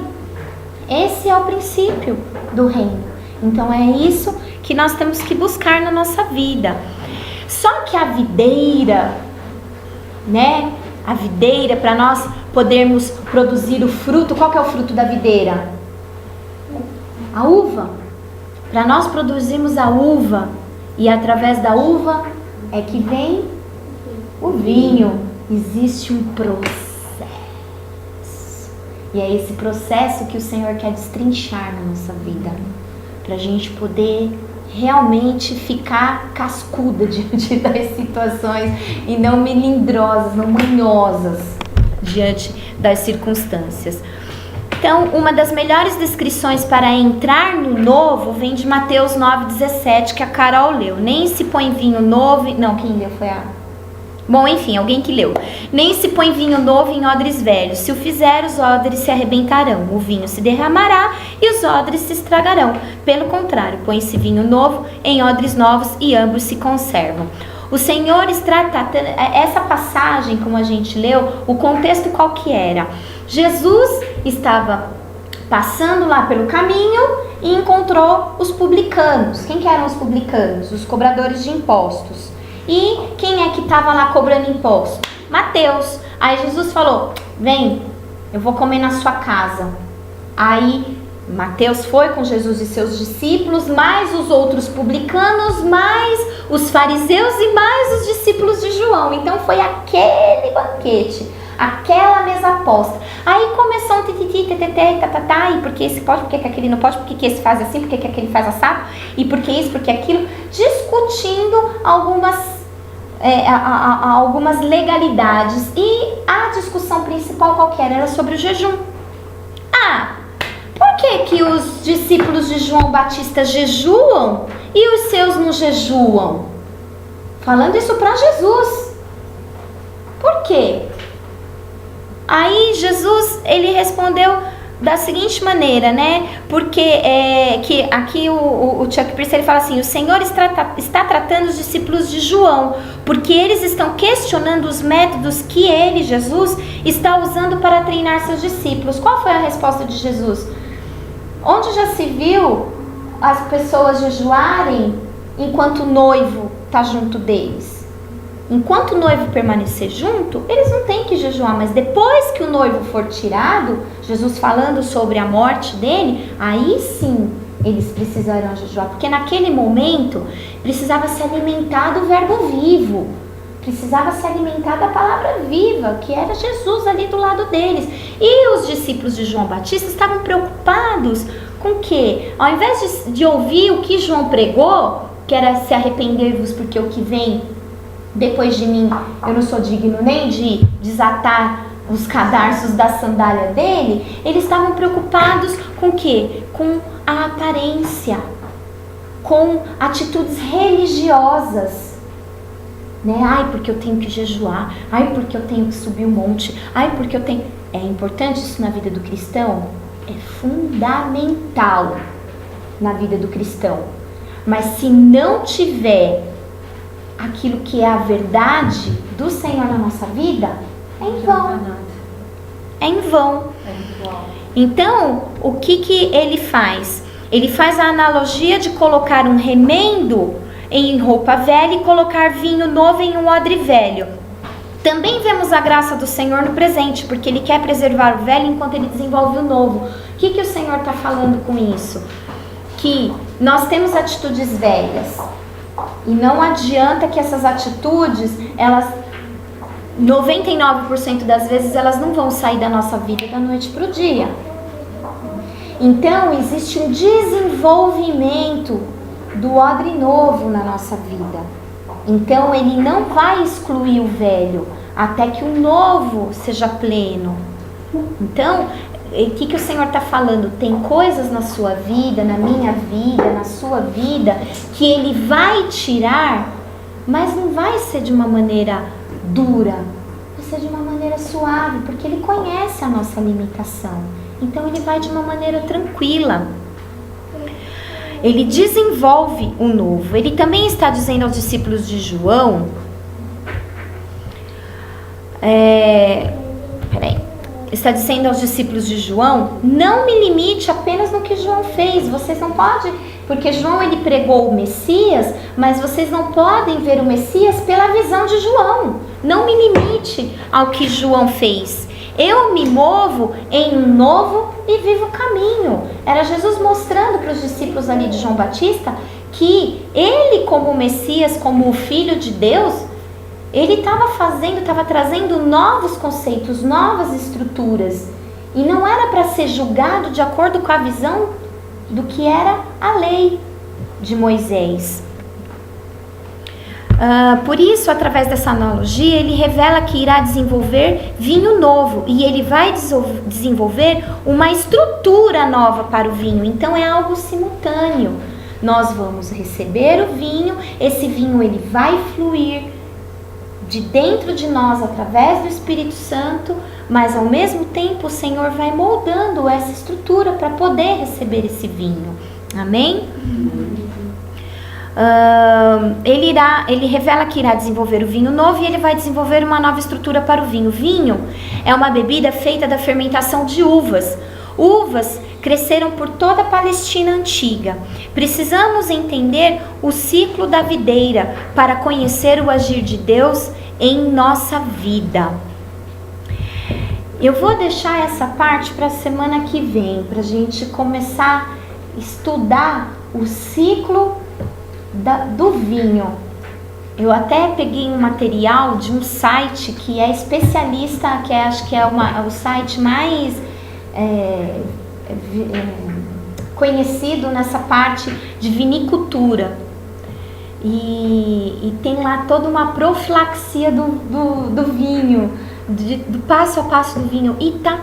Esse é o princípio do reino. Então é isso que nós temos que buscar na nossa vida. Só que a videira, né? A videira, para nós podermos produzir o fruto, qual que é o fruto da videira? A uva. Para nós produzirmos a uva, e através da uva é que vem o vinho. Existe um processo. E é esse processo que o Senhor quer destrinchar na nossa vida, para a gente poder realmente ficar cascuda diante das situações e não melindrosas, não manhosas diante das circunstâncias. Então, uma das melhores descrições para entrar no novo vem de Mateus 9,17, que a Carol leu. Nem se põe vinho novo... Não, quem leu foi a Bom, enfim, alguém que leu. Nem se põe vinho novo em odres velhos. Se o fizer, os odres se arrebentarão. O vinho se derramará e os odres se estragarão. Pelo contrário, põe-se vinho novo em odres novos e ambos se conservam. O Senhor está tratando, essa passagem, como a gente leu, o contexto qual que era? Jesus estava passando lá pelo caminho e encontrou os publicanos. Quem que eram os publicanos? Os cobradores de impostos. E quem é que estava lá cobrando imposto? Mateus. Aí Jesus falou, vem, eu vou comer na sua casa. Aí Mateus foi com Jesus e seus discípulos, mais os outros publicanos, mais os fariseus e mais os discípulos de João. Então foi aquele banquete, aquela mesa posta. Aí começou um tititi, tetetê, tatatá, e porque esse pode, porque que aquele não pode, porque que esse faz assim, porque que aquele faz assado, e porque isso, porque aquilo, discutindo algumas legalidades. E a discussão principal qualquer era sobre o jejum. Por que os discípulos de João Batista jejuam e os seus não jejuam? Falando isso para Jesus. Por quê? Aí Jesus, ele respondeu da seguinte maneira, né? Porque que aqui o Chuck Pierce, ele fala assim, o Senhor está tratando os discípulos de João, porque eles estão questionando os métodos que ele, Jesus, está usando para treinar seus discípulos. Qual foi a resposta de Jesus? Onde já se viu as pessoas jejuarem enquanto o noivo está junto deles? Enquanto o noivo permanecer junto, eles não têm que jejuar, mas depois que o noivo for tirado, Jesus falando sobre a morte dele, aí sim eles precisarão jejuar, porque naquele momento precisava se alimentar do verbo vivo, precisava se alimentar da palavra viva, que era Jesus ali do lado deles. E os discípulos de João Batista estavam preocupados com o quê? Ao invés de ouvir o que João pregou, que era se arrepender-vos porque o que vem depois de mim, eu não sou digno nem de desatar os cadarços da sandália dele, eles estavam preocupados com o quê? Com a aparência, com atitudes religiosas, né? Ai, porque eu tenho que jejuar, ai, porque eu tenho que subir o monte, ai, porque eu tenho... É importante isso na vida do cristão? É fundamental na vida do cristão. Mas se não tiver aquilo que é a verdade do Senhor na nossa vida, é em vão. É em vão. Então, o que ele faz? Ele faz a analogia de colocar um remendo em roupa velha e colocar vinho novo em um odre velho. Também vemos a graça do Senhor no presente, porque Ele quer preservar o velho enquanto Ele desenvolve o novo. O que o Senhor está falando com isso? Que nós temos atitudes velhas. E não adianta que essas atitudes, elas, 99% das vezes, elas não vão sair da nossa vida da noite para o dia. Então, existe um desenvolvimento do odre novo na nossa vida. Então, ele não vai excluir o velho até que o novo seja pleno. Então, o que o Senhor está falando? Tem coisas na sua vida, na minha vida, na sua vida, que Ele vai tirar, mas não vai ser de uma maneira dura, vai ser de uma maneira suave, porque Ele conhece a nossa limitação. Então Ele vai de uma maneira tranquila. Ele desenvolve o novo. Ele também está dizendo aos discípulos de João, está dizendo aos discípulos de João, não me limite apenas no que João fez. Vocês não podem, porque João ele pregou o Messias, mas vocês não podem ver o Messias pela visão de João. Não me limite ao que João fez. Eu me movo em um novo e vivo caminho. Era Jesus mostrando para os discípulos ali de João Batista que ele, como Messias, como o Filho de Deus, ele estava trazendo novos conceitos, novas estruturas. E não era para ser julgado de acordo com a visão do que era a lei de Moisés. Por isso, através dessa analogia, ele revela que irá desenvolver vinho novo. E ele vai desenvolver uma estrutura nova para o vinho. Então, é algo simultâneo. Nós vamos receber o vinho, esse vinho ele vai fluir de dentro de nós através do Espírito Santo, mas ao mesmo tempo o Senhor vai moldando essa estrutura para poder receber esse vinho. Amém? Ele revela que irá desenvolver o vinho novo e ele vai desenvolver uma nova estrutura para o vinho. Vinho é uma bebida feita da fermentação de uvas. Uvas cresceram por toda a Palestina antiga. Precisamos entender o ciclo da videira para conhecer o agir de Deus em nossa vida. Eu vou deixar essa parte para a semana que vem, para a gente começar a estudar o ciclo do vinho. Eu até peguei um material de um site que é especialista, que acho que é o site mais conhecido nessa parte de vinicultura. E tem lá toda uma profilaxia do vinho, do passo a passo do vinho. E tá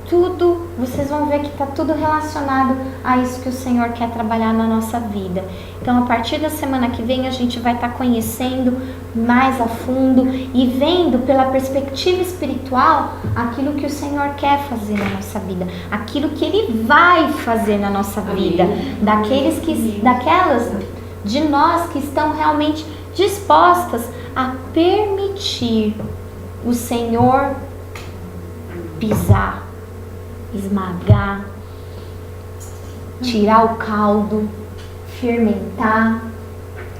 tudo, vocês vão ver que tá tudo relacionado a isso que o Senhor quer trabalhar na nossa vida. Então, a partir da semana que vem, a gente vai estar conhecendo mais a fundo e vendo pela perspectiva espiritual aquilo que o Senhor quer fazer na nossa vida, aquilo que Ele vai fazer na nossa vida, daquelas de nós que estão realmente dispostas a permitir o Senhor pisar, esmagar, tirar o caldo, fermentar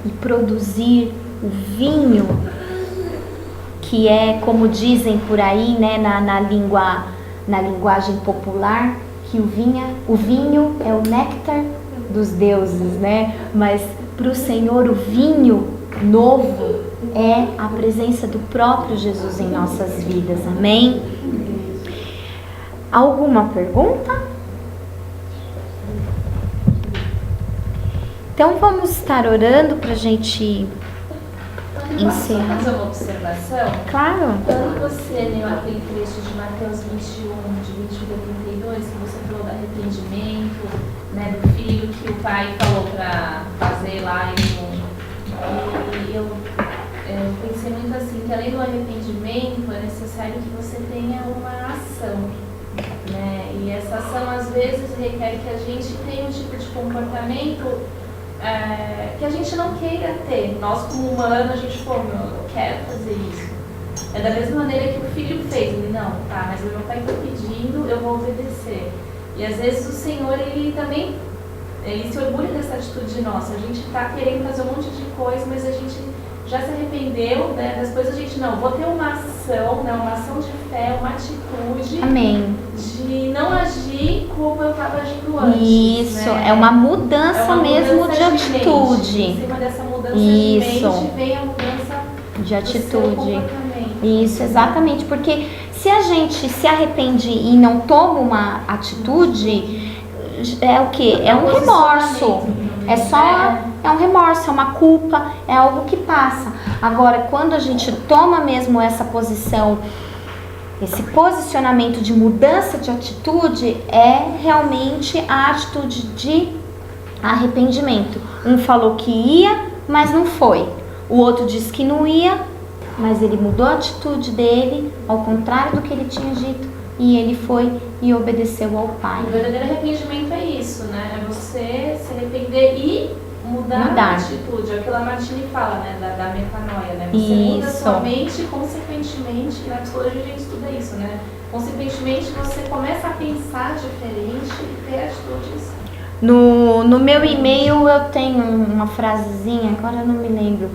e produzir o vinho, que é, como dizem por aí, né, na linguagem popular, que o vinho é o néctar dos deuses, né? Mas para o Senhor o vinho novo é a presença do próprio Jesus em nossas vidas. Amém? Alguma pergunta? Então vamos estar orando para a gente encerrar. Posso fazer uma observação? Claro. Quando você leu aquele trecho de Mateus 21, de 21 a 32, que você falou do arrependimento, né, do filho que o pai falou para fazer lá e eu pensei muito assim, que além do arrependimento é necessário que você tenha uma ação, né? E essa ação às vezes requer que a gente tenha um tipo de comportamento que a gente não queira ter. Nós como humano, a gente eu quero fazer isso. É da mesma maneira que o filho fez, ele não, tá, mas o meu pai está pedindo, eu vou obedecer. E às vezes o Senhor, ele se orgulha dessa atitude nossa. A gente está querendo fazer um monte de coisa, mas a gente já se arrependeu, né, das coisas. A gente vou ter uma ação, né, uma ação de fé, uma atitude. Amém. De não agir como eu estava agindo antes. Isso, né? É uma mudança mesmo de atitude. Em cima dessa mudança isso. de mente vem a mudança de atitude. Isso, exatamente, porque se a gente se arrepende e não toma uma atitude, é o quê? É um remorso. É um remorso, é uma culpa, é algo que passa. Agora, quando a gente toma mesmo essa posição, esse posicionamento de mudança de atitude, é realmente a atitude de arrependimento. Um falou que ia, mas não foi. O outro disse que não ia, mas ele mudou a atitude dele, ao contrário do que ele tinha dito, e ele foi e obedeceu ao Pai. O verdadeiro arrependimento é isso, né? É você se arrepender e mudar a atitude. É o que a Martini fala, né? Da metanoia, né? Você muda sua mente, consequentemente, na psicologia a gente estuda isso, né? Consequentemente, você começa a pensar diferente e ter atitudes. No meu e-mail eu tenho uma frasezinha, agora eu não me lembro.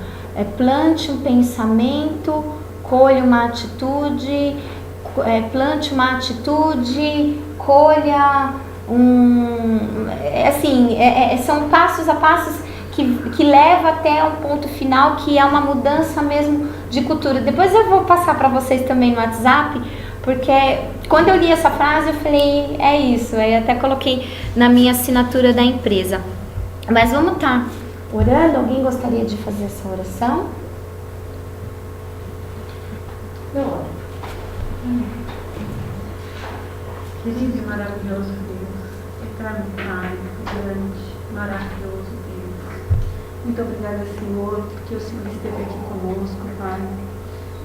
Plante um pensamento, colhe uma atitude, plante uma atitude, colha são passos a passos que leva até um ponto final, que é uma mudança mesmo de cultura. Depois eu vou passar para vocês também no WhatsApp, porque quando eu li essa frase eu falei, é isso, aí até coloquei na minha assinatura da empresa. Mas vamos estar orando. Alguém gostaria de fazer essa oração? Não. Querido e maravilhoso Deus, eterno Pai, grande, maravilhoso Deus. Muito obrigada, Senhor, porque o Senhor esteve aqui conosco, Pai.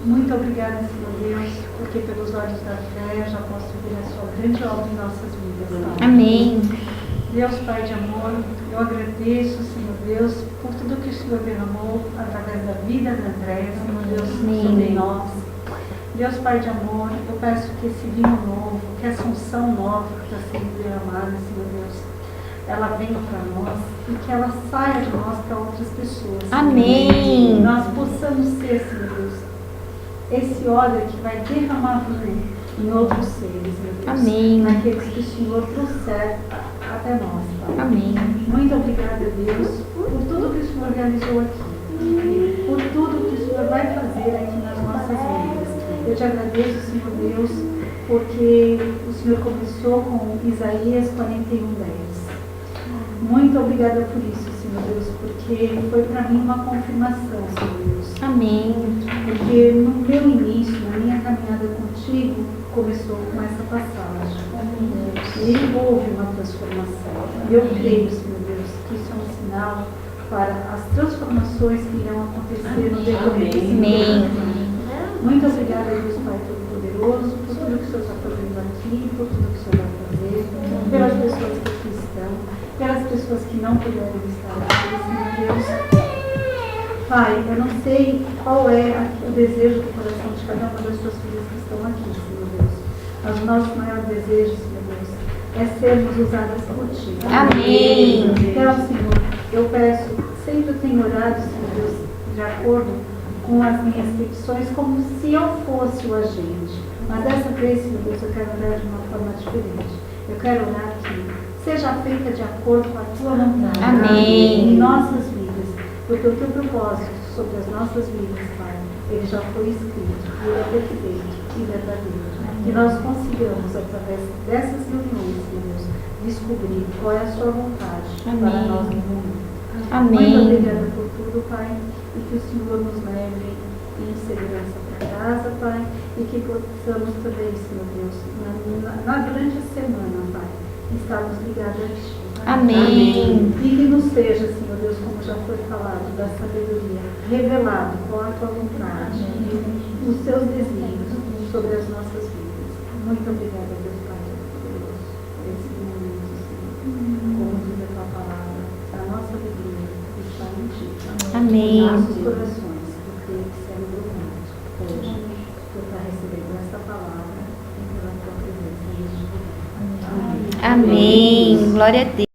Muito obrigada, Senhor Deus, porque pelos olhos da fé já posso ver a sua grande obra em nossas vidas. Pai. Amém. Deus, Pai de amor, eu agradeço, Senhor Deus, por tudo que o Senhor derramou através da vida da Andréia, Senhor Deus, sobre nós. Deus, Pai de amor, eu peço que esse vinho novo, que essa unção nova que está sendo derramada, Senhor Deus, ela venha para nós e que ela saia de nós para outras pessoas. Amém. Nós possamos ser, Senhor Deus, esse óleo que vai derramar em outros seres, meu Deus. Amém. Naqueles que o Senhor trouxer até nós, Pai. Amém. Muito obrigada, Deus, por tudo que o Senhor realizou aqui, por tudo que o Senhor vai fazer aqui nas nossas vidas. Eu te agradeço, Senhor Deus, porque o Senhor começou com Isaías 41:10. Muito obrigada por isso, Senhor Deus, porque foi para mim uma confirmação, Senhor Deus. Amém. Porque no meu início, na minha caminhada contigo, começou com essa passagem. E houve uma transformação. E eu creio, Senhor Deus, que isso é um sinal para as transformações que irão acontecer no decorrer desse ano. Muito obrigada, Deus Pai Todo-Poderoso, por tudo que o Senhor está fazendo aqui, por tudo que o Senhor vai fazer, pelas pessoas que aqui estão, pelas pessoas que não puderam estar aqui, Senhor Deus. Pai, eu não sei qual é o desejo do coração de cada uma das suas filhas que estão aqui, Senhor Deus. Mas o nosso maior desejo, Senhor Deus, é sermos usadas por Ti. Amém. Então, Senhor, eu peço, sempre tenho orado, Senhor Deus, de acordo com as minhas petições, como se eu fosse o agente. Mas dessa vez, Senhor Deus, eu quero orar de uma forma diferente. Eu quero orar que seja feita de acordo com a Tua vontade. Amém. Em nossas vidas. Porque o Teu propósito sobre as nossas vidas, Pai, ele já foi escrito, e ele é perfeito e verdadeiro. Que nós consigamos, através dessas reuniões, Senhor Deus, descobrir qual é a Sua vontade para nós no mundo. Amém. Muito obrigada por tudo, Pai, e que o Senhor nos leve em segurança para casa, Pai, e que possamos também, Senhor Deus, durante a semana, Pai, estarmos ligados a Ti. Amém. E que nos seja, Senhor Deus, como já foi falado, da sabedoria, revelado qual é a Tua vontade, os Teus desígnios sobre as nossas vidas. Muito obrigada, Deus Pai Todo-Poderoso, por esse momento, Senhor. Como diz a Tua palavra, a nossa alegria está em Ti. Amém. Em nossos corações, eu creio que será iluminado hoje, por estar recebendo esta palavra e pela Tua presença neste lugar. Amém. Amém. Glória a Deus.